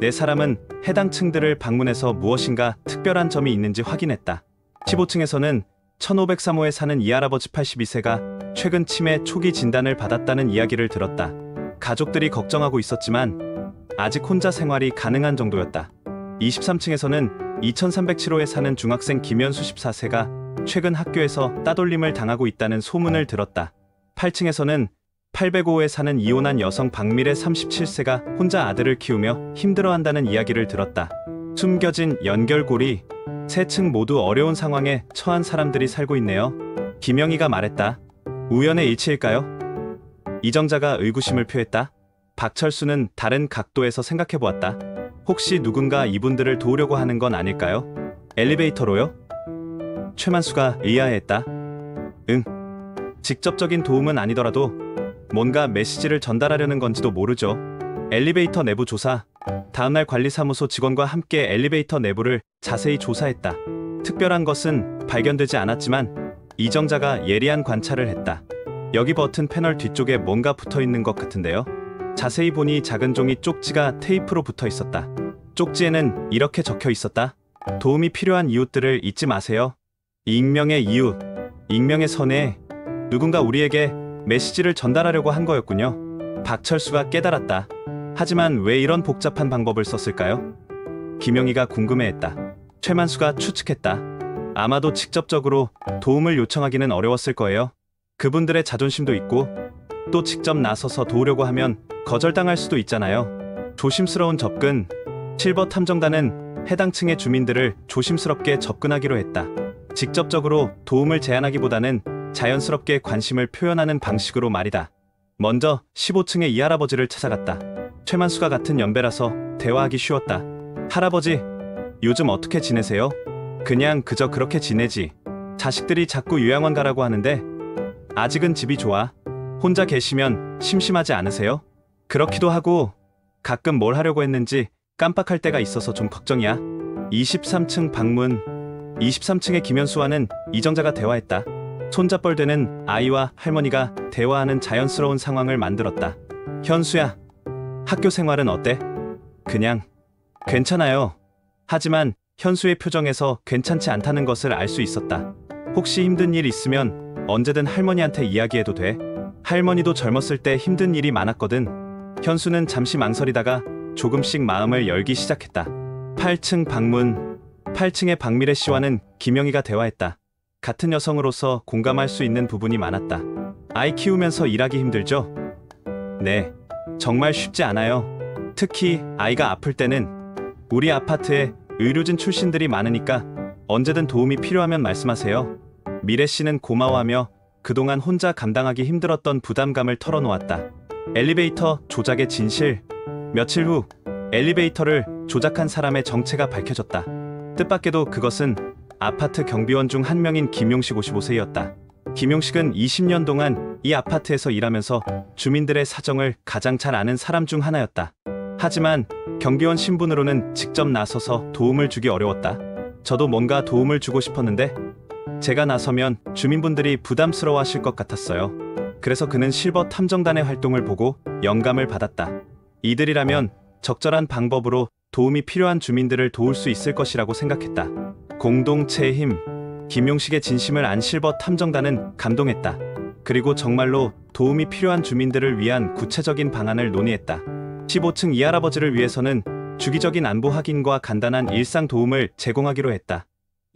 네 사람은 해당 층들을 방문해서 무엇인가 특별한 점이 있는지 확인했다. 15층에서는 1503호에 사는 이할아버지 82세가 최근 치매 초기 진단을 받았다는 이야기를 들었다. 가족들이 걱정하고 있었지만 아직 혼자 생활이 가능한 정도였다. 23층에서는 2307호에 사는 중학생 김현수 14세가 최근 학교에서 따돌림을 당하고 있다는 소문을 들었다. 8층에서는 805호에 사는 이혼한 여성 박미래 37세가 혼자 아들을 키우며 힘들어한다는 이야기를 들었다. 숨겨진 연결고리. 세 층 모두 어려운 상황에 처한 사람들이 살고 있네요. 김영희가 말했다. 우연의 일치일까요? 이정자가 의구심을 표했다. 박철수는 다른 각도에서 생각해보았다. 혹시 누군가 이분들을 도우려고 하는 건 아닐까요? 엘리베이터로요? 최만수가 의아해했다. 응. 직접적인 도움은 아니더라도 뭔가 메시지를 전달하려는 건지도 모르죠. 엘리베이터 내부 조사. 다음날 관리사무소 직원과 함께 엘리베이터 내부를 자세히 조사했다. 특별한 것은 발견되지 않았지만 이정자가 예리한 관찰을 했다. 여기 버튼 패널 뒤쪽에 뭔가 붙어있는 것 같은데요. 자세히 보니 작은 종이 쪽지가 테이프로 붙어 있었다. 쪽지에는 이렇게 적혀 있었다. 도움이 필요한 이웃들을 잊지 마세요. 익명의 이웃, 익명의 선에 누군가 우리에게 메시지를 전달하려고 한 거였군요. 박철수가 깨달았다. 하지만 왜 이런 복잡한 방법을 썼을까요? 김영희가 궁금해했다. 최만수가 추측했다. 아마도 직접적으로 도움을 요청하기는 어려웠을 거예요. 그분들의 자존심도 있고 또 직접 나서서 도우려고 하면 거절당할 수도 있잖아요. 조심스러운 접근. 실버 탐정단은 해당 층의 주민들을 조심스럽게 접근하기로 했다. 직접적으로 도움을 제안하기보다는 자연스럽게 관심을 표현하는 방식으로 말이다. 먼저 15층의 이 할아버지를 찾아갔다. 최만수가 같은 연배라서 대화하기 쉬웠다. 할아버지, 요즘 어떻게 지내세요? 그냥 그저 그렇게 지내지. 자식들이 자꾸 요양원 가라고 하는데 아직은 집이 좋아. 혼자 계시면 심심하지 않으세요? 그렇기도 하고 가끔 뭘 하려고 했는지 깜빡할 때가 있어서 좀 걱정이야. 23층 방문. 23층의 김현수와는 이정자가 대화했다. 손잡벌되는 아이와 할머니가 대화하는 자연스러운 상황을 만들었다. 현수야, 학교 생활은 어때? 그냥 괜찮아요. 하지만 현수의 표정에서 괜찮지 않다는 것을 알 수 있었다. 혹시 힘든 일 있으면 언제든 할머니한테 이야기해도 돼. 할머니도 젊었을 때 힘든 일이 많았거든. 현수는 잠시 망설이다가 조금씩 마음을 열기 시작했다. 8층 방문. 8층의 박미래 씨와는 김영희가 대화했다. 같은 여성으로서 공감할 수 있는 부분이 많았다. 아이 키우면서 일하기 힘들죠? 네, 정말 쉽지 않아요. 특히 아이가 아플 때는. 우리 아파트에 의료진 출신들이 많으니까 언제든 도움이 필요하면 말씀하세요. 미래 씨는 고마워하며 그동안 혼자 감당하기 힘들었던 부담감을 털어놓았다. 엘리베이터 조작의 진실. 며칠 후 엘리베이터를 조작한 사람의 정체가 밝혀졌다. 뜻밖에도 그것은 아파트 경비원 중 한 명인 김용식 55세였다. 김용식은 20년 동안 이 아파트에서 일하면서 주민들의 사정을 가장 잘 아는 사람 중 하나였다. 하지만 경비원 신분으로는 직접 나서서 도움을 주기 어려웠다. 저도 뭔가 도움을 주고 싶었는데 제가 나서면 주민분들이 부담스러워하실 것 같았어요. 그래서 그는 실버 탐정단의 활동을 보고 영감을 받았다. 이들이라면 적절한 방법으로 도움이 필요한 주민들을 도울 수 있을 것이라고 생각했다. 공동체의 힘. 김용식의 진심을 안 실버 탐정단은 감동했다. 그리고 정말로 도움이 필요한 주민들을 위한 구체적인 방안을 논의했다. 15층 이 할아버지를 위해서는 주기적인 안부 확인과 간단한 일상 도움을 제공하기로 했다.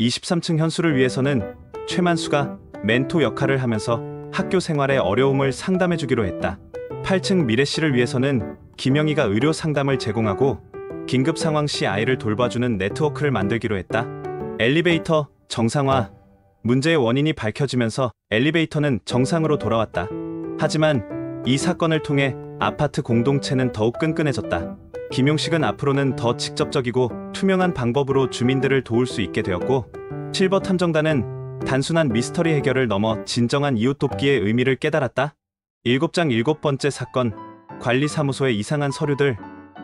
23층 현수를 위해서는 최만수가 멘토 역할을 하면서 학교 생활의 어려움을 상담해주기로 했다. 8층 미래 씨를 위해서는 김영희가 의료 상담을 제공하고 긴급 상황 시 아이를 돌봐주는 네트워크를 만들기로 했다. 엘리베이터 정상화. 문제의 원인이 밝혀지면서 엘리베이터는 정상으로 돌아왔다. 하지만 이 사건을 통해 아파트 공동체는 더욱 끈끈해졌다. 김용식은 앞으로는 더 직접적이고 투명한 방법으로 주민들을 도울 수 있게 되었고, 실버 탐정단은 단순한 미스터리 해결을 넘어 진정한 이웃 돕기의 의미를 깨달았다. 7장 7번째 사건. 관리사무소의 이상한 서류들.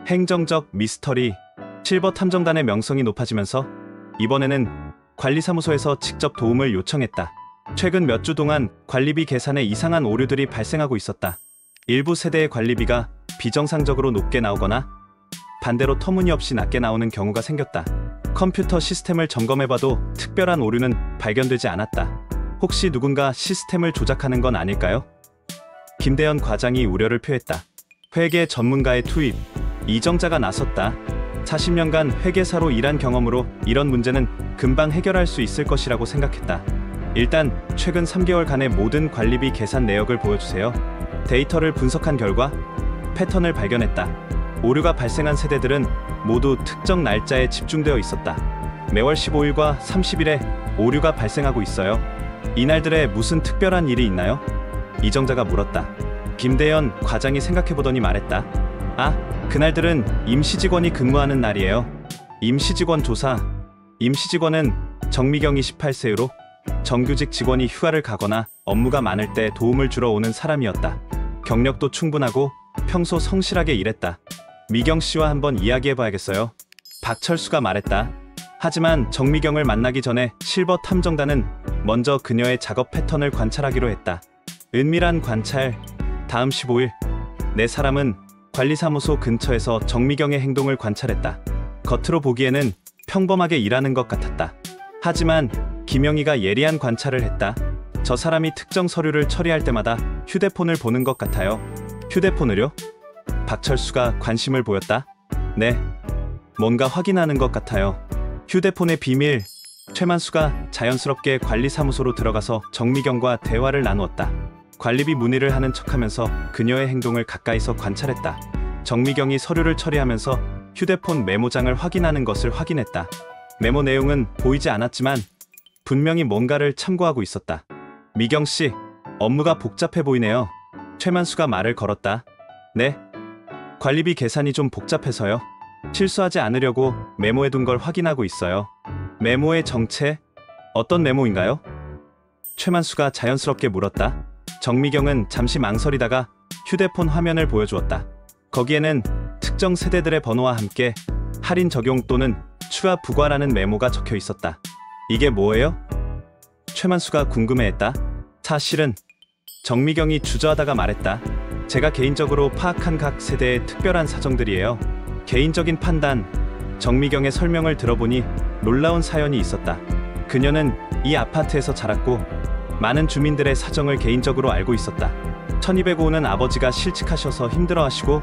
행정적 미스터리. 실버 탐정단의 명성이 높아지면서 이번에는 관리사무소에서 직접 도움을 요청했다. 최근 몇 주 동안 관리비 계산에 이상한 오류들이 발생하고 있었다. 일부 세대의 관리비가 비정상적으로 높게 나오거나 반대로 터무니없이 낮게 나오는 경우가 생겼다. 컴퓨터 시스템을 점검해봐도 특별한 오류는 발견되지 않았다. 혹시 누군가 시스템을 조작하는 건 아닐까요? 김대현 과장이 우려를 표했다. 회계 전문가의 투입. 이정자가 나섰다. 40년간 회계사로 일한 경험으로 이런 문제는 금방 해결할 수 있을 것이라고 생각했다. 일단 최근 3개월간의 모든 관리비 계산 내역을 보여주세요. 데이터를 분석한 결과 패턴을 발견했다. 오류가 발생한 세대들은 모두 특정 날짜에 집중되어 있었다. 매월 15일과 30일에 오류가 발생하고 있어요. 이날들에 무슨 특별한 일이 있나요? 이정자가 물었다. 김대현 과장이 생각해보더니 말했다. 아, 그날들은 임시직원이 근무하는 날이에요. 임시직원 조사. 임시직원은 정미경 28세로 정규직 직원이 휴가를 가거나 업무가 많을 때 도움을 주러 오는 사람이었다. 경력도 충분하고 평소 성실하게 일했다. 미경 씨와 한번 이야기해봐야겠어요. 박철수가 말했다. 하지만 정미경을 만나기 전에 실버 탐정단은 먼저 그녀의 작업 패턴을 관찰하기로 했다. 은밀한 관찰. 다음 15일 네 사람은 관리사무소 근처에서 정미경의 행동을 관찰했다. 겉으로 보기에는 평범하게 일하는 것 같았다. 하지만 김영희가 예리한 관찰을 했다. 저 사람이 특정 서류를 처리할 때마다 휴대폰을 보는 것 같아요. 휴대폰을요? 박철수가 관심을 보였다. 네, 뭔가 확인하는 것 같아요. 휴대폰의 비밀. 최만수가 자연스럽게 관리사무소로 들어가서 정미경과 대화를 나누었다. 관리비 문의를 하는 척하면서 그녀의 행동을 가까이서 관찰했다. 정미경이 서류를 처리하면서 휴대폰 메모장을 확인하는 것을 확인했다. 메모 내용은 보이지 않았지만 분명히 뭔가를 참고하고 있었다. 미경 씨, 업무가 복잡해 보이네요. 최만수가 말을 걸었다. 네? 관리비 계산이 좀 복잡해서요. 실수하지 않으려고 메모해둔 걸 확인하고 있어요. 메모의 정체? 어떤 메모인가요? 최만수가 자연스럽게 물었다. 정미경은 잠시 망설이다가 휴대폰 화면을 보여주었다. 거기에는 특정 세대들의 번호와 함께 할인 적용 또는 추가 부과라는 메모가 적혀 있었다. 이게 뭐예요? 최만수가 궁금해했다. 사실은 정미경이 주저하다가 말했다. 제가 개인적으로 파악한 각 세대의 특별한 사정들이에요. 개인적인 판단. 정미경의 설명을 들어보니 놀라운 사연이 있었다. 그녀는 이 아파트에서 자랐고 많은 주민들의 사정을 개인적으로 알고 있었다. 1205호는 아버지가 실직하셔서 힘들어하시고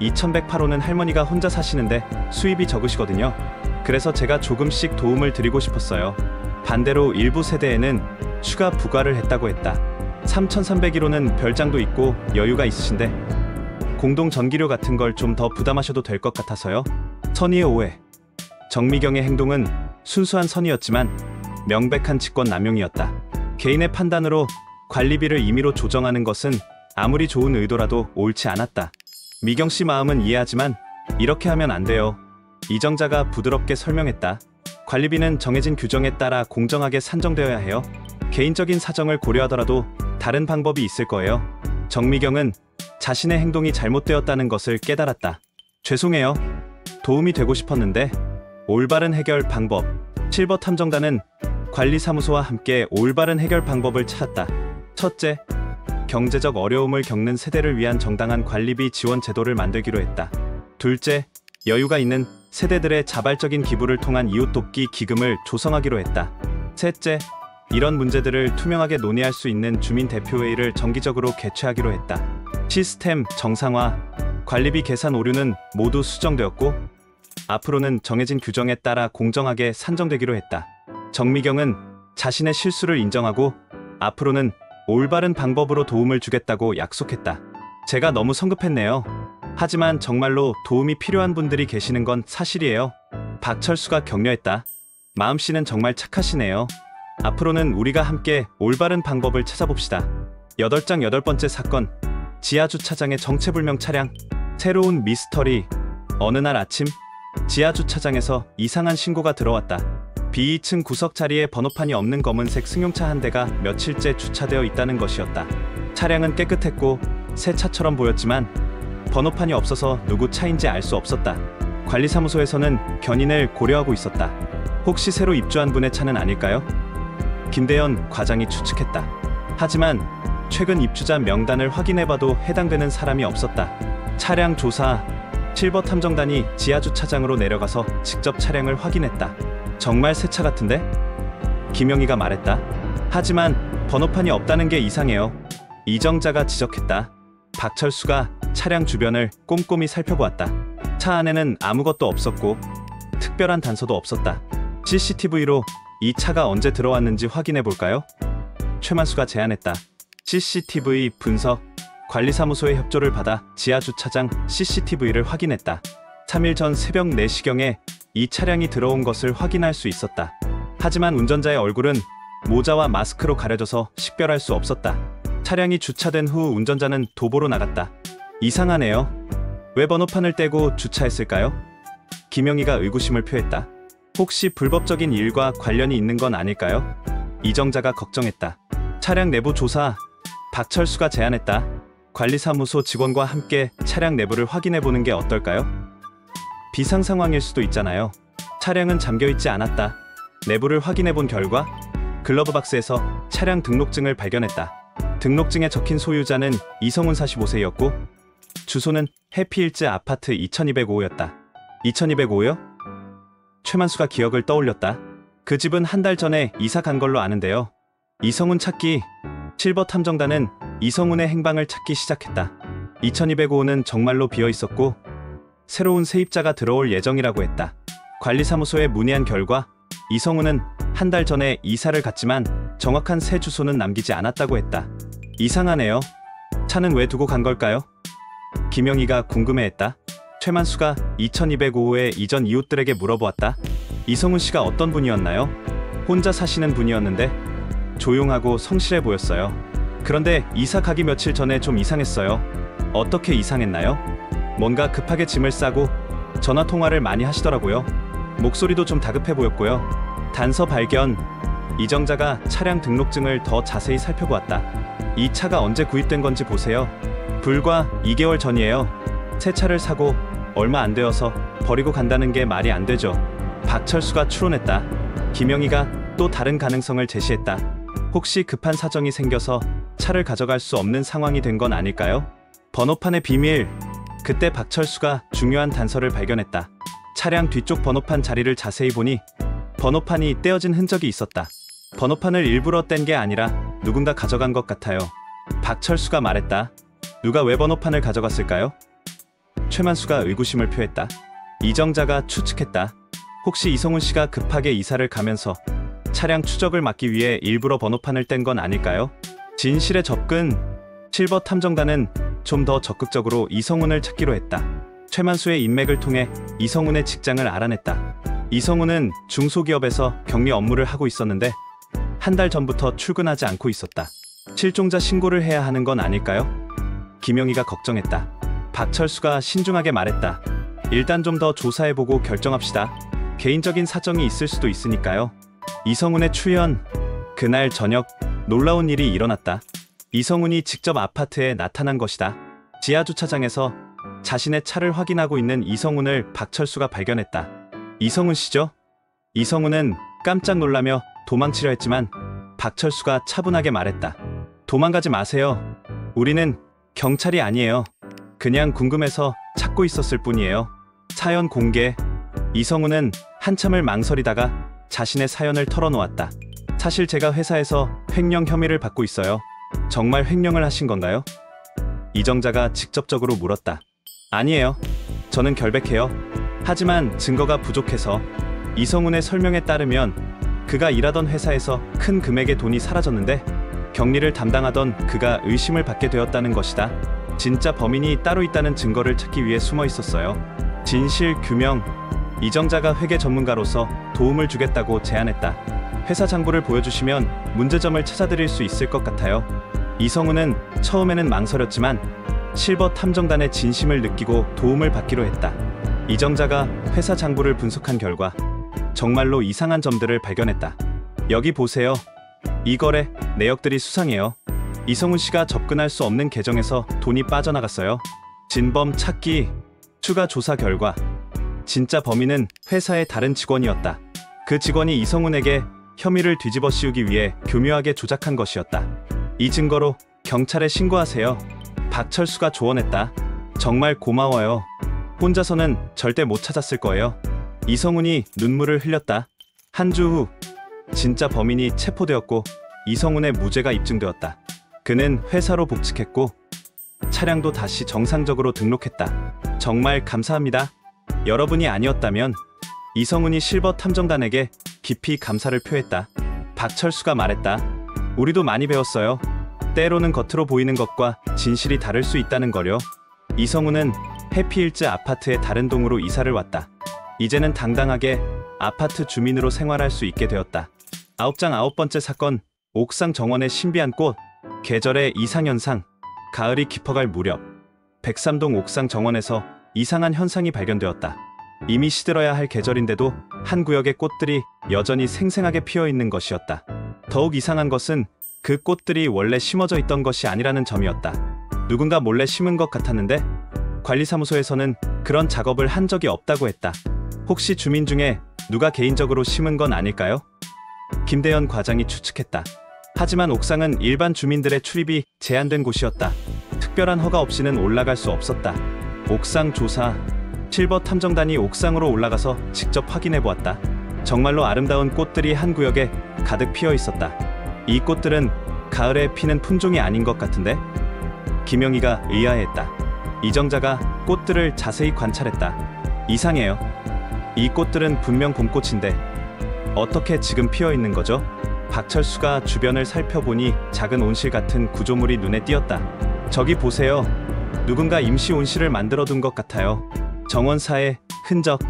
2108호는 할머니가 혼자 사시는데 수입이 적으시거든요. 그래서 제가 조금씩 도움을 드리고 싶었어요. 반대로 일부 세대에는 추가 부과를 했다고 했다. 3301호는 별장도 있고 여유가 있으신데 공동 전기료 같은 걸 좀 더 부담하셔도 될 것 같아서요. 선의의 오해. 정미경의 행동은 순수한 선의였지만 명백한 직권 남용이었다. 개인의 판단으로 관리비를 임의로 조정하는 것은 아무리 좋은 의도라도 옳지 않았다. 미경 씨 마음은 이해하지만 이렇게 하면 안 돼요. 이정자가 부드럽게 설명했다. 관리비는 정해진 규정에 따라 공정하게 산정되어야 해요. 개인적인 사정을 고려하더라도 다른 방법이 있을 거예요. 정미경은 자신의 행동이 잘못되었다는 것을 깨달았다. 죄송해요. 도움이 되고 싶었는데. 올바른 해결 방법. 실버 탐정단은 관리사무소와 함께 올바른 해결 방법을 찾았다. 첫째, 경제적 어려움을 겪는 세대를 위한 정당한 관리비 지원 제도를 만들기로 했다. 둘째, 여유가 있는 세대들의 자발적인 기부를 통한 이웃돕기 기금을 조성하기로 했다. 셋째, 이런 문제들을 투명하게 논의할 수 있는 주민대표회의를 정기적으로 개최하기로 했다. 시스템 정상화, 관리비 계산 오류는 모두 수정되었고 앞으로는 정해진 규정에 따라 공정하게 산정되기로 했다. 정미경은 자신의 실수를 인정하고 앞으로는 올바른 방법으로 도움을 주겠다고 약속했다. 제가 너무 성급했네요. 하지만 정말로 도움이 필요한 분들이 계시는 건 사실이에요. 박철수가 격려했다. 마음씨는 정말 착하시네요. 앞으로는 우리가 함께 올바른 방법을 찾아봅시다. 8장 8번째 사건. 지하주차장의 정체불명 차량. 새로운 미스터리. 어느 날 아침 지하주차장에서 이상한 신고가 들어왔다. B2층 구석 자리에 번호판이 없는 검은색 승용차 한 대가 며칠째 주차되어 있다는 것이었다. 차량은 깨끗했고 새 차처럼 보였지만 번호판이 없어서 누구 차인지 알 수 없었다. 관리사무소에서는 견인을 고려하고 있었다. 혹시 새로 입주한 분의 차는 아닐까요? 김대현 과장이 추측했다. 하지만 최근 입주자 명단을 확인해봐도 해당되는 사람이 없었다. 차량 조사. 실버 탐정단이 지하주차장으로 내려가서 직접 차량을 확인했다. 정말 새 차 같은데? 김영희가 말했다. 하지만 번호판이 없다는 게 이상해요. 이정자가 지적했다. 박철수가 차량 주변을 꼼꼼히 살펴보았다. 차 안에는 아무것도 없었고 특별한 단서도 없었다. CCTV로 이 차가 언제 들어왔는지 확인해 볼까요? 최만수가 제안했다. CCTV 분석. 관리사무소의 협조를 받아 지하주차장 CCTV를 확인했다. 3일 전 새벽 4시경에 이 차량이 들어온 것을 확인할 수 있었다. 하지만 운전자의 얼굴은 모자와 마스크로 가려져서 식별할 수 없었다. 차량이 주차된 후 운전자는 도보로 나갔다. 이상하네요. 왜 번호판을 떼고 주차했을까요? 김영희가 의구심을 표했다. 혹시 불법적인 일과 관련이 있는 건 아닐까요? 이정자가 걱정했다. 차량 내부 조사. 박철수가 제안했다. 관리사무소 직원과 함께 차량 내부를 확인해보는 게 어떨까요? 비상 상황일 수도 있잖아요. 차량은 잠겨있지 않았다. 내부를 확인해본 결과 글러브 박스에서 차량 등록증을 발견했다. 등록증에 적힌 소유자는 이성훈 45세였고 주소는 해피힐즈 아파트 2205였다. 2205요? 최만수가 기억을 떠올렸다. 그 집은 한 달 전에 이사 간 걸로 아는데요. 이성훈 찾기. 실버 탐정단은 이성훈의 행방을 찾기 시작했다. 2205호는 정말로 비어 있었고 새로운 세입자가 들어올 예정이라고 했다. 관리사무소에 문의한 결과 이성훈은 한 달 전에 이사를 갔지만 정확한 새 주소는 남기지 않았다고 했다. 이상하네요. 차는 왜 두고 간 걸까요? 김영희가 궁금해했다. 최만수가 2205호의 이전 이웃들에게 물어보았다. 이성훈 씨가 어떤 분이었나요? 혼자 사시는 분이었는데 조용하고 성실해 보였어요. 그런데 이사 가기 며칠 전에 좀 이상했어요. 어떻게 이상했나요? 뭔가 급하게 짐을 싸고 전화 통화를 많이 하시더라고요. 목소리도 좀 다급해 보였고요. 단서 발견. 이정자가 차량 등록증을 더 자세히 살펴보았다. 이 차가 언제 구입된 건지 보세요. 불과 2개월 전이에요. 새 차를 사고 얼마 안 되어서 버리고 간다는 게 말이 안 되죠. 박철수가 추론했다. 김영희가 또 다른 가능성을 제시했다. 혹시 급한 사정이 생겨서 차를 가져갈 수 없는 상황이 된 건 아닐까요? 번호판의 비밀. 그때 박철수가 중요한 단서를 발견했다. 차량 뒤쪽 번호판 자리를 자세히 보니 번호판이 떼어진 흔적이 있었다. 번호판을 일부러 뗀 게 아니라 누군가 가져간 것 같아요. 박철수가 말했다. 누가 왜 번호판을 가져갔을까요? 최만수가 의구심을 표했다. 이정자가 추측했다. 혹시 이성훈 씨가 급하게 이사를 가면서 차량 추적을 막기 위해 일부러 번호판을 뗀 건 아닐까요? 진실에 접근. 실버 탐정단은 좀 더 적극적으로 이성훈을 찾기로 했다. 최만수의 인맥을 통해 이성훈의 직장을 알아냈다. 이성훈은 중소기업에서 격리 업무를 하고 있었는데 한 달 전부터 출근하지 않고 있었다. 실종자 신고를 해야 하는 건 아닐까요? 김영희가 걱정했다. 박철수가 신중하게 말했다. 일단 좀 더 조사해보고 결정합시다. 개인적인 사정이 있을 수도 있으니까요. 이성훈의 출연. 그날 저녁 놀라운 일이 일어났다. 이성훈이 직접 아파트에 나타난 것이다. 지하주차장에서 자신의 차를 확인하고 있는 이성훈을 박철수가 발견했다. 이성훈 씨죠? 이성훈은 깜짝 놀라며 도망치려 했지만 박철수가 차분하게 말했다. 도망가지 마세요. 우리는 경찰이 아니에요. 그냥 궁금해서 찾고 있었을 뿐이에요. 사연 공개. 이성훈은 한참을 망설이다가 자신의 사연을 털어놓았다. 사실 제가 회사에서 횡령 혐의를 받고 있어요. 정말 횡령을 하신 건가요? 이정자가 직접적으로 물었다. 아니에요. 저는 결백해요. 하지만 증거가 부족해서. 이성훈의 설명에 따르면 그가 일하던 회사에서 큰 금액의 돈이 사라졌는데 격리를 담당하던 그가 의심을 받게 되었다는 것이다. 진짜 범인이 따로 있다는 증거를 찾기 위해 숨어 있었어요. 진실 규명. 이정자가 회계 전문가로서 도움을 주겠다고 제안했다. 회사 장부를 보여주시면 문제점을 찾아드릴 수 있을 것 같아요. 이성훈은 처음에는 망설였지만 실버 탐정단의 진심을 느끼고 도움을 받기로 했다. 이정자가 회사 장부를 분석한 결과 정말로 이상한 점들을 발견했다. 여기 보세요. 이 거래 내역들이 수상해요. 이성훈 씨가 접근할 수 없는 계정에서 돈이 빠져나갔어요. 진범 찾기. 추가 조사 결과 진짜 범인은 회사의 다른 직원이었다. 그 직원이 이성훈에게 혐의를 뒤집어 씌우기 위해 교묘하게 조작한 것이었다. 이 증거로 경찰에 신고하세요. 박철수가 조언했다. 정말 고마워요. 혼자서는 절대 못 찾았을 거예요. 이성훈이 눈물을 흘렸다. 한 주 후 진짜 범인이 체포되었고 이성훈의 무죄가 입증되었다. 그는 회사로 복직했고 차량도 다시 정상적으로 등록했다. 정말 감사합니다. 여러분이 아니었다면 이성훈이 실버 탐정단에게 깊이 감사를 표했다. 박철수가 말했다. 우리도 많이 배웠어요. 때로는 겉으로 보이는 것과 진실이 다를 수 있다는 거요. 이성훈은 해피힐즈 아파트의 다른 동으로 이사를 왔다. 이제는 당당하게 아파트 주민으로 생활할 수 있게 되었다. 9장 9번째 사건. 옥상 정원의 신비한 꽃. 계절의 이상현상. 가을이 깊어갈 무렵 103동 옥상 정원에서 이상한 현상이 발견되었다. 이미 시들어야 할 계절인데도 한 구역의 꽃들이 여전히 생생하게 피어있는 것이었다. 더욱 이상한 것은 그 꽃들이 원래 심어져 있던 것이 아니라는 점이었다. 누군가 몰래 심은 것 같았는데 관리사무소에서는 그런 작업을 한 적이 없다고 했다. 혹시 주민 중에 누가 개인적으로 심은 건 아닐까요? 김대현 과장이 추측했다. 하지만 옥상은 일반 주민들의 출입이 제한된 곳이었다. 특별한 허가 없이는 올라갈 수 없었다. 옥상 조사. 실버 탐정단이 옥상으로 올라가서 직접 확인해 보았다. 정말로 아름다운 꽃들이 한 구역에 가득 피어 있었다. 이 꽃들은 가을에 피는 품종이 아닌 것 같은데? 김영희가 의아해했다. 이정자가 꽃들을 자세히 관찰했다. 이상해요. 이 꽃들은 분명 봄꽃인데 어떻게 지금 피어 있는 거죠? 박철수가 주변을 살펴보니 작은 온실 같은 구조물이 눈에 띄었다. 저기 보세요. 누군가 임시 온실을 만들어둔 것 같아요. 정원사의 흔적.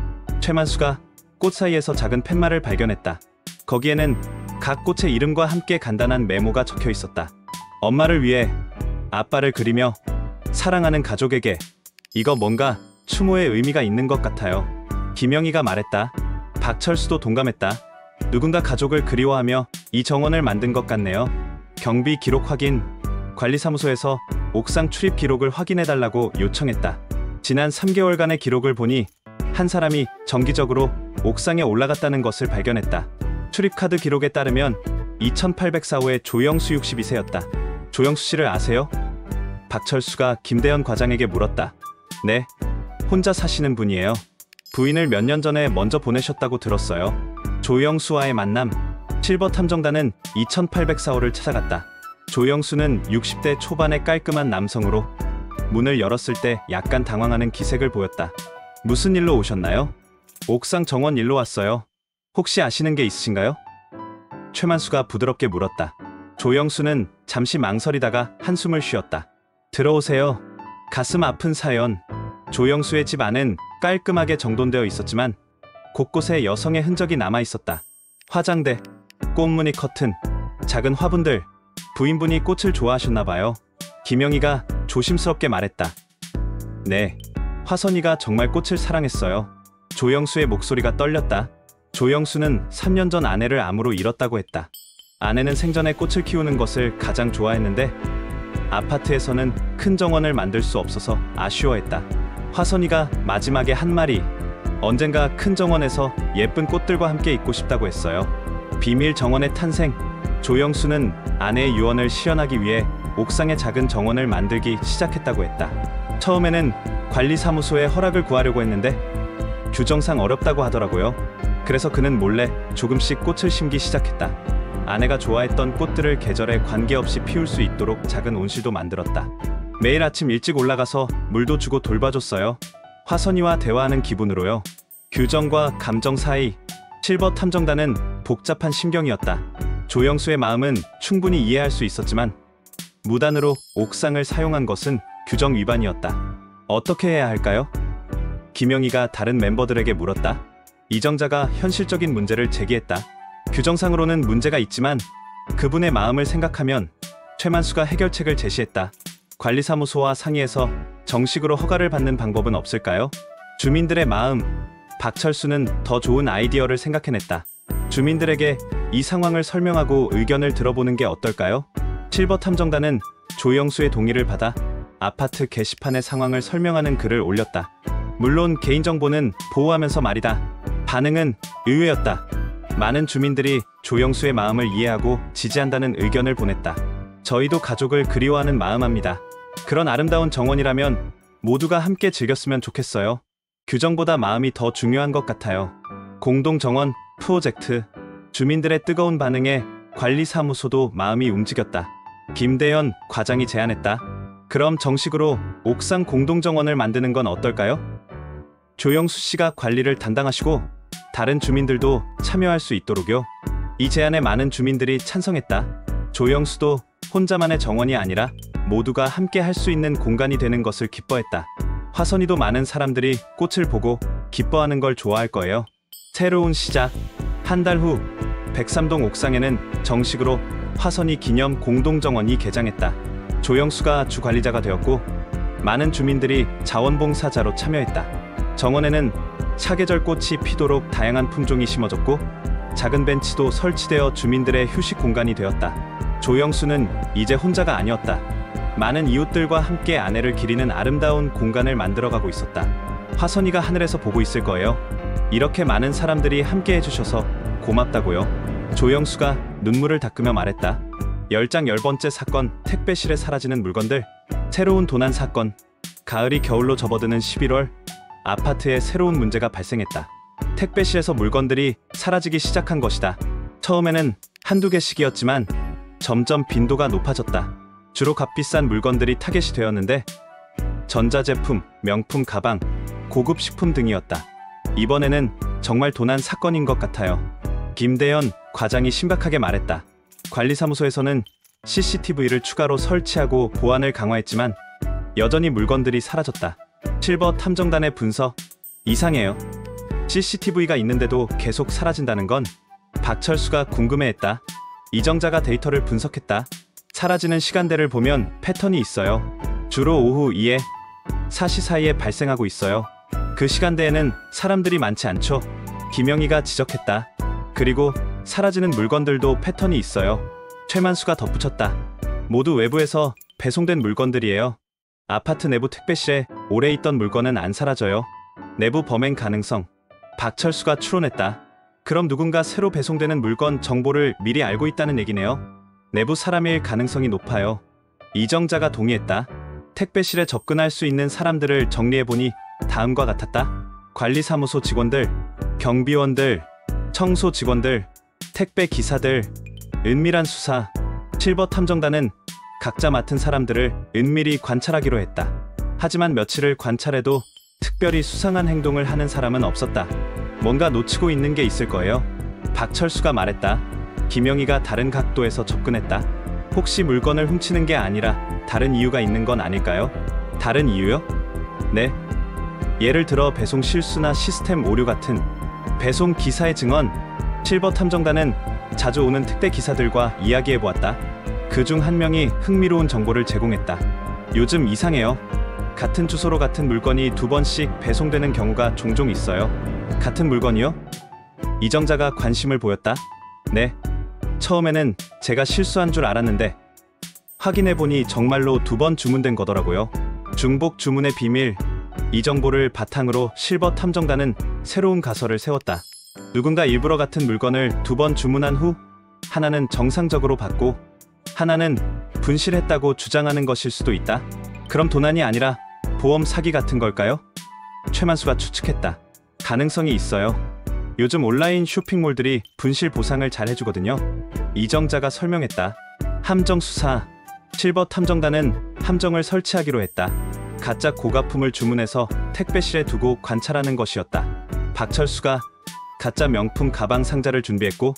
최만수가 꽃 사이에서 작은 팻말을 발견했다. 거기에는 각 꽃의 이름과 함께 간단한 메모가 적혀 있었다. 엄마를 위해, 아빠를 그리며, 사랑하는 가족에게. 이거 뭔가 추모의 의미가 있는 것 같아요. 김영희가 말했다. 박철수도 동감했다. 누군가 가족을 그리워하며 이 정원을 만든 것 같네요. 경비 기록 확인. 관리사무소에서 옥상 출입 기록을 확인해달라고 요청했다. 지난 3개월간의 기록을 보니 한 사람이 정기적으로 옥상에 올라갔다는 것을 발견했다. 출입카드 기록에 따르면 2804호의 조영수 62세였다. 조영수 씨를 아세요? 박철수가 김대현 과장에게 물었다. 네, 혼자 사시는 분이에요. 부인을 몇 년 전에 먼저 보내셨다고 들었어요. 조영수와의 만남. 실버 탐정단은 2804호를 찾아갔다. 조영수는 60대 초반의 깔끔한 남성으로 문을 열었을 때 약간 당황하는 기색을 보였다. 무슨 일로 오셨나요? 옥상 정원 일로 왔어요. 혹시 아시는 게 있으신가요? 최만수가 부드럽게 물었다. 조영수는 잠시 망설이다가 한숨을 쉬었다. 들어오세요. 가슴 아픈 사연. 조영수의 집 안은 깔끔하게 정돈되어 있었지만 곳곳에 여성의 흔적이 남아 있었다. 화장대, 꽃무늬 커튼, 작은 화분들. 부인분이 꽃을 좋아하셨나 봐요. 김영희가 조심스럽게 말했다. 네, 화선이가 정말 꽃을 사랑했어요. 조영수의 목소리가 떨렸다. 조영수는 3년 전 아내를 암으로 잃었다고 했다. 아내는 생전에 꽃을 키우는 것을 가장 좋아했는데 아파트에서는 큰 정원을 만들 수 없어서 아쉬워했다. 화선이가 마지막에 한 말이 언젠가 큰 정원에서 예쁜 꽃들과 함께 있고 싶다고 했어요. 비밀 정원의 탄생. 조영수는 아내의 유언을 실현하기 위해 옥상에 작은 정원을 만들기 시작했다고 했다. 처음에는 관리사무소에 허락을 구하려고 했는데 규정상 어렵다고 하더라고요. 그래서 그는 몰래 조금씩 꽃을 심기 시작했다. 아내가 좋아했던 꽃들을 계절에 관계없이 피울 수 있도록 작은 온실도 만들었다. 매일 아침 일찍 올라가서 물도 주고 돌봐줬어요. 화선이와 대화하는 기분으로요. 규정과 감정 사이. 실버 탐정단은 복잡한 심경이었다. 조영수의 마음은 충분히 이해할 수 있었지만 무단으로 옥상을 사용한 것은 규정 위반이었다. 어떻게 해야 할까요? 김영희가 다른 멤버들에게 물었다. 이정자가 현실적인 문제를 제기했다. 규정상으로는 문제가 있지만 그분의 마음을 생각하면. 최만수가 해결책을 제시했다. 관리사무소와 상의해서 정식으로 허가를 받는 방법은 없을까요? 주민들의 마음. 박철수는 더 좋은 아이디어를 생각해냈다. 주민들에게 이 상황을 설명하고 의견을 들어보는 게 어떨까요? 실버 탐정단은 조영수의 동의를 받아 아파트 게시판에 상황을 설명하는 글을 올렸다. 물론 개인정보는 보호하면서 말이다. 반응은 의외였다. 많은 주민들이 조영수의 마음을 이해하고 지지한다는 의견을 보냈다. 저희도 가족을 그리워하는 마음합니다. 그런 아름다운 정원이라면 모두가 함께 즐겼으면 좋겠어요. 규정보다 마음이 더 중요한 것 같아요. 공동정원 프로젝트. 주민들의 뜨거운 반응에 관리사무소도 마음이 움직였다. 김대현 과장이 제안했다. 그럼 정식으로 옥상 공동정원을 만드는 건 어떨까요? 조영수 씨가 관리를 담당하시고 다른 주민들도 참여할 수 있도록요. 이 제안에 많은 주민들이 찬성했다. 조영수도 혼자만의 정원이 아니라 모두가 함께 할 수 있는 공간이 되는 것을 기뻐했다. 화선이도 많은 사람들이 꽃을 보고 기뻐하는 걸 좋아할 거예요. 새로운 시작. 한 달 후 103동 옥상에는 정식으로 화선이 기념 공동정원이 개장했다. 조영수가 주관리자가 되었고 많은 주민들이 자원봉사자로 참여했다. 정원에는 사계절 꽃이 피도록 다양한 품종이 심어졌고 작은 벤치도 설치되어 주민들의 휴식 공간이 되었다. 조영수는 이제 혼자가 아니었다. 많은 이웃들과 함께 아내를 기리는 아름다운 공간을 만들어가고 있었다. 화선이가 하늘에서 보고 있을 거예요. 이렇게 많은 사람들이 함께 해주셔서 고맙다고요. 조영수가 눈물을 닦으며 말했다. 10장 10번째 사건. 택배실에 사라지는 물건들. 새로운 도난 사건. 가을이 겨울로 접어드는 11월. 아파트에 새로운 문제가 발생했다. 택배실에서 물건들이 사라지기 시작한 것이다. 처음에는 한두 개씩이었지만 점점 빈도가 높아졌다. 주로 값비싼 물건들이 타겟이 되었는데 전자제품, 명품 가방, 고급 식품 등이었다. 이번에는 정말 도난 사건인 것 같아요. 김대현 과장이 심각하게 말했다. 관리사무소에서는 CCTV를 추가로 설치하고 보안을 강화했지만 여전히 물건들이 사라졌다. 실버 탐정단의 분석. 이상해요. CCTV가 있는데도 계속 사라진다는 건 박철수가 궁금해했다. 이정자가 데이터를 분석했다. 사라지는 시간대를 보면 패턴이 있어요. 주로 오후 2에 4시 사이에 발생하고 있어요. 그 시간대에는 사람들이 많지 않죠. 김영희가 지적했다. 그리고 사라지는 물건들도 패턴이 있어요. 최만수가 덧붙였다. 모두 외부에서 배송된 물건들이에요. 아파트 내부 택배실에 오래 있던 물건은 안 사라져요. 내부 범행 가능성. 박철수가 추론했다. 그럼 누군가 새로 배송되는 물건 정보를 미리 알고 있다는 얘기네요. 내부 사람일 가능성이 높아요. 이정자가 동의했다. 택배실에 접근할 수 있는 사람들을 정리해보니 다음과 같았다. 관리사무소 직원들, 경비원들, 청소 직원들, 택배 기사들. 은밀한 수사. 실버 탐정단은 각자 맡은 사람들을 은밀히 관찰하기로 했다. 하지만 며칠을 관찰해도 특별히 수상한 행동을 하는 사람은 없었다. 뭔가 놓치고 있는 게 있을 거예요. 박철수가 말했다. 김영희가 다른 각도에서 접근했다. 혹시 물건을 훔치는 게 아니라 다른 이유가 있는 건 아닐까요? 다른 이유요? 네. 예를 들어 배송 실수나 시스템 오류 같은. 배송 기사의 증언. 실버 탐정단은 자주 오는 택배 기사들과 이야기해보았다. 그중 한 명이 흥미로운 정보를 제공했다. 요즘 이상해요. 같은 주소로 같은 물건이 2번씩 배송되는 경우가 종종 있어요. 같은 물건이요? 이정자가 관심을 보였다. 네. 처음에는 제가 실수한 줄 알았는데 확인해보니 정말로 2번 주문된 거더라고요. 중복 주문의 비밀. 이 정보를 바탕으로 실버 탐정단은 새로운 가설을 세웠다. 누군가 일부러 같은 물건을 2번 주문한 후 하나는 정상적으로 받고 하나는 분실했다고 주장하는 것일 수도 있다. 그럼 도난이 아니라 보험 사기 같은 걸까요? 최만수가 추측했다. 가능성이 있어요. 요즘 온라인 쇼핑몰들이 분실 보상을 잘 해주거든요. 이정자가 설명했다. 함정 수사. 실버 탐정단은 함정을 설치하기로 했다. 가짜 고가품을 주문해서 택배실에 두고 관찰하는 것이었다. 박철수가 가짜 명품 가방 상자를 준비했고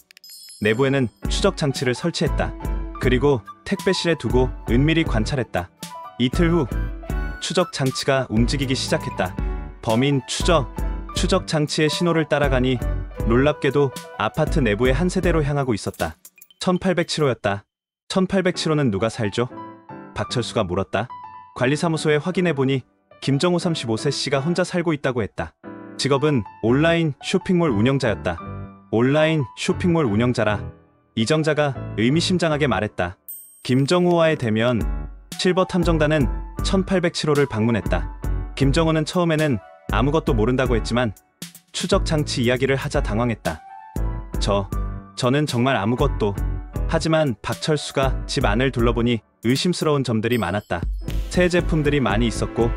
내부에는 추적 장치를 설치했다. 그리고 택배실에 두고 은밀히 관찰했다. 이틀 후 추적 장치가 움직이기 시작했다. 범인 추적 장치의 신호를 따라가니 놀랍게도 아파트 내부의 한 세대로 향하고 있었다. 1807호였다. 1807호는 누가 살죠? 박철수가 물었다. 관리사무소에 확인해보니 김정호 35세 씨가 혼자 살고 있다고 했다. 직업은 온라인 쇼핑몰 운영자였다. 온라인 쇼핑몰 운영자라. 이정자가 의미심장하게 말했다. 김정호와의 대면. 실버 탐정단은 1807호를 방문했다. 김정호는 처음에는 아무것도 모른다고 했지만 추적 장치 이야기를 하자 당황했다. 저는 정말 아무것도. 하지만 박철수가 집 안을 둘러보니 의심스러운 점들이 많았다. 새 제품들이 많이 있었고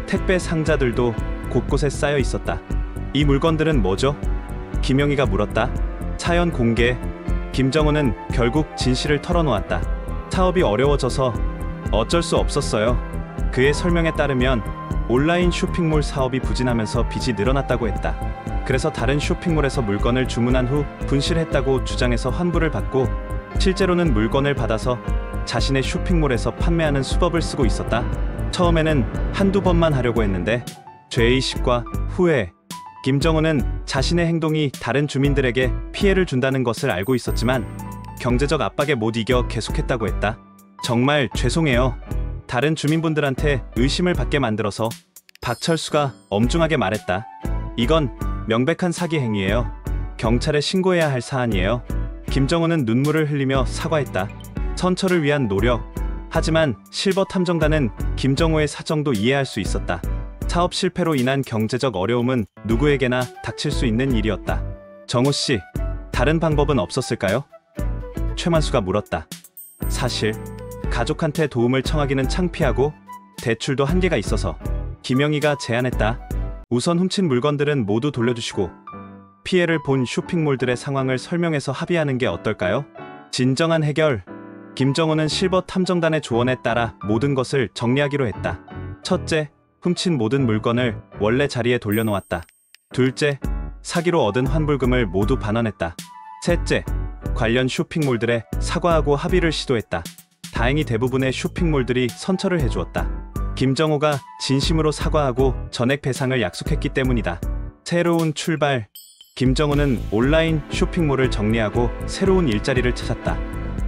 택배 상자들도 곳곳에 쌓여 있었다. 이 물건들은 뭐죠? 김영희가 물었다. 사연 공개. 김정호는 결국 진실을 털어놓았다. 사업이 어려워져서 어쩔 수 없었어요. 그의 설명에 따르면 온라인 쇼핑몰 사업이 부진하면서 빚이 늘어났다고 했다. 그래서 다른 쇼핑몰에서 물건을 주문한 후 분실했다고 주장해서 환불을 받고 실제로는 물건을 받아서 자신의 쇼핑몰에서 판매하는 수법을 쓰고 있었다. 처음에는 한두 번만 하려고 했는데 죄의식과 후회. 김정호는 자신의 행동이 다른 주민들에게 피해를 준다는 것을 알고 있었지만 경제적 압박에 못 이겨 계속했다고 했다. 정말 죄송해요. 다른 주민분들한테 의심을 받게 만들어서. 박철수가 엄중하게 말했다. 이건 명백한 사기 행위예요. 경찰에 신고해야 할 사안이에요. 김정호는 눈물을 흘리며 사과했다. 선처를 위한 노력. 하지만 실버 탐정단은 김정호의 사정도 이해할 수 있었다. 사업 실패로 인한 경제적 어려움은 누구에게나 닥칠 수 있는 일이었다. 정호 씨, 다른 방법은 없었을까요? 최만수가 물었다. 사실 가족한테 도움을 청하기는 창피하고 대출도 한계가 있어서 김영희가 제안했다. 우선 훔친 물건들은 모두 돌려주시고 피해를 본 쇼핑몰들의 상황을 설명해서 합의하는 게 어떨까요? 진정한 해결. 김정호는 실버 탐정단의 조언에 따라 모든 것을 정리하기로 했다. 첫째, 훔친 모든 물건을 원래 자리에 돌려놓았다. 둘째, 사기로 얻은 환불금을 모두 반환했다. 셋째, 관련 쇼핑몰들에 사과하고 합의를 시도했다. 다행히 대부분의 쇼핑몰들이 선처를 해주었다. 김정호가 진심으로 사과하고 전액 배상을 약속했기 때문이다. 새로운 출발. 김정우는 온라인 쇼핑몰을 정리하고 새로운 일자리를 찾았다.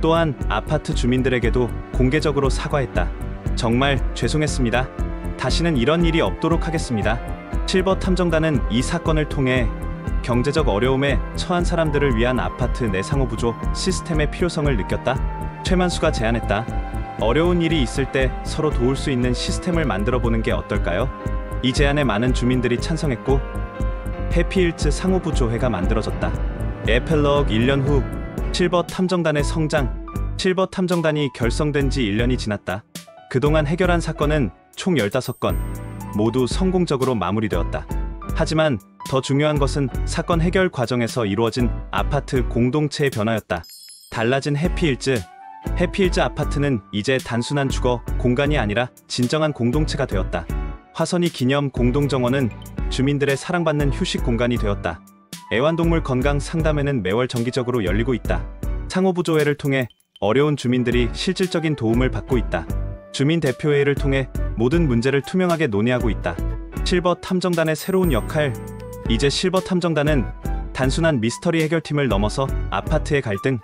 또한 아파트 주민들에게도 공개적으로 사과했다. 정말 죄송했습니다. 다시는 이런 일이 없도록 하겠습니다. 실버 탐정단은 이 사건을 통해 경제적 어려움에 처한 사람들을 위한 아파트 내 상호부조 시스템의 필요성을 느꼈다. 최만수가 제안했다. 어려운 일이 있을 때 서로 도울 수 있는 시스템을 만들어 보는 게 어떨까요? 이 제안에 많은 주민들이 찬성했고 해피힐즈 상호부조회가 만들어졌다. 에필로그 1년 후 실버 탐정단의 성장. 실버 탐정단이 결성된 지 1년이 지났다. 그동안 해결한 사건은 총 15건, 모두 성공적으로 마무리되었다. 하지만 더 중요한 것은 사건 해결 과정에서 이루어진 아파트 공동체의 변화였다. 달라진 해피힐즈. 해피힐즈 아파트는 이제 단순한 주거 공간이 아니라 진정한 공동체가 되었다. 화선이 기념 공동정원은 주민들의 사랑받는 휴식 공간이 되었다. 애완동물 건강 상담회는 매월 정기적으로 열리고 있다. 상호부조회를 통해 어려운 주민들이 실질적인 도움을 받고 있다. 주민대표회의를 통해 모든 문제를 투명하게 논의하고 있다. 실버 탐정단의 새로운 역할. 이제 실버 탐정단은 단순한 미스터리 해결팀을 넘어서 아파트의 갈등,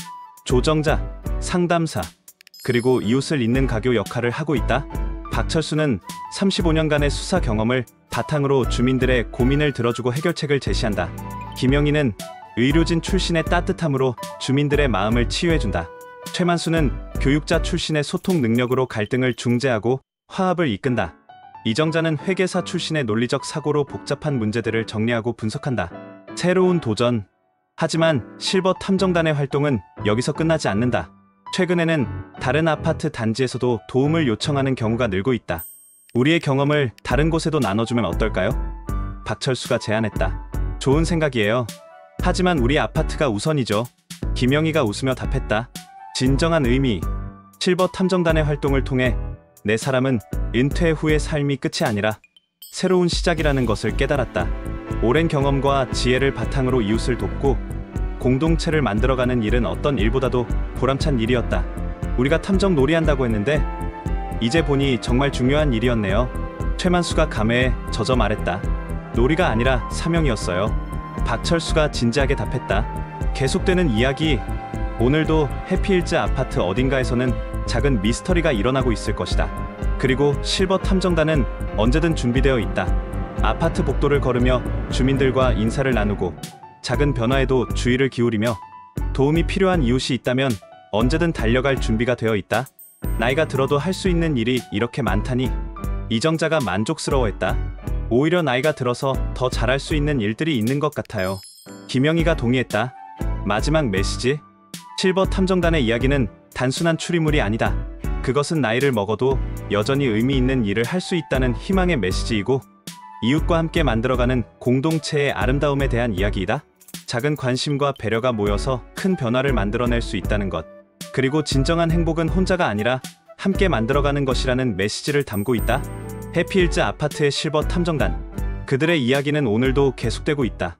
조정자, 상담사, 그리고 이웃을 잇는 가교 역할을 하고 있다. 박철수는 35년간의 수사 경험을 바탕으로 주민들의 고민을 들어주고 해결책을 제시한다. 김영희는 의료진 출신의 따뜻함으로 주민들의 마음을 치유해준다. 최만수는 교육자 출신의 소통 능력으로 갈등을 중재하고 화합을 이끈다. 이정자는 회계사 출신의 논리적 사고로 복잡한 문제들을 정리하고 분석한다. 새로운 도전. 하지만 실버 탐정단의 활동은 여기서 끝나지 않는다. 최근에는 다른 아파트 단지에서도 도움을 요청하는 경우가 늘고 있다. 우리의 경험을 다른 곳에도 나눠주면 어떨까요? 박철수가 제안했다. 좋은 생각이에요. 하지만 우리 아파트가 우선이죠. 김영희가 웃으며 답했다. 진정한 의미. 실버 탐정단의 활동을 통해 내 사람은 은퇴 후의 삶이 끝이 아니라 새로운 시작이라는 것을 깨달았다. 오랜 경험과 지혜를 바탕으로 이웃을 돕고 공동체를 만들어가는 일은 어떤 일보다도 보람찬 일이었다. 우리가 탐정 놀이한다고 했는데 이제 보니 정말 중요한 일이었네요. 최만수가 감회에 젖어 말했다. 놀이가 아니라 사명이었어요. 박철수가 진지하게 답했다. 계속되는 이야기. 오늘도 해피힐즈 아파트 어딘가에서는 작은 미스터리가 일어나고 있을 것이다. 그리고 실버 탐정단은 언제든 준비되어 있다. 아파트 복도를 걸으며 주민들과 인사를 나누고 작은 변화에도 주의를 기울이며 도움이 필요한 이웃이 있다면 언제든 달려갈 준비가 되어 있다. 나이가 들어도 할 수 있는 일이 이렇게 많다니. 이정자가 만족스러워했다. 오히려 나이가 들어서 더 잘할 수 있는 일들이 있는 것 같아요. 김영희가 동의했다. 마지막 메시지. 실버 탐정단의 이야기는 단순한 추리물이 아니다. 그것은 나이를 먹어도 여전히 의미 있는 일을 할 수 있다는 희망의 메시지이고 이웃과 함께 만들어가는 공동체의 아름다움에 대한 이야기이다. 작은 관심과 배려가 모여서 큰 변화를 만들어낼 수 있다는 것. 그리고 진정한 행복은 혼자가 아니라 함께 만들어가는 것이라는 메시지를 담고 있다. 해피힐즈 아파트의 실버 탐정단. 그들의 이야기는 오늘도 계속되고 있다.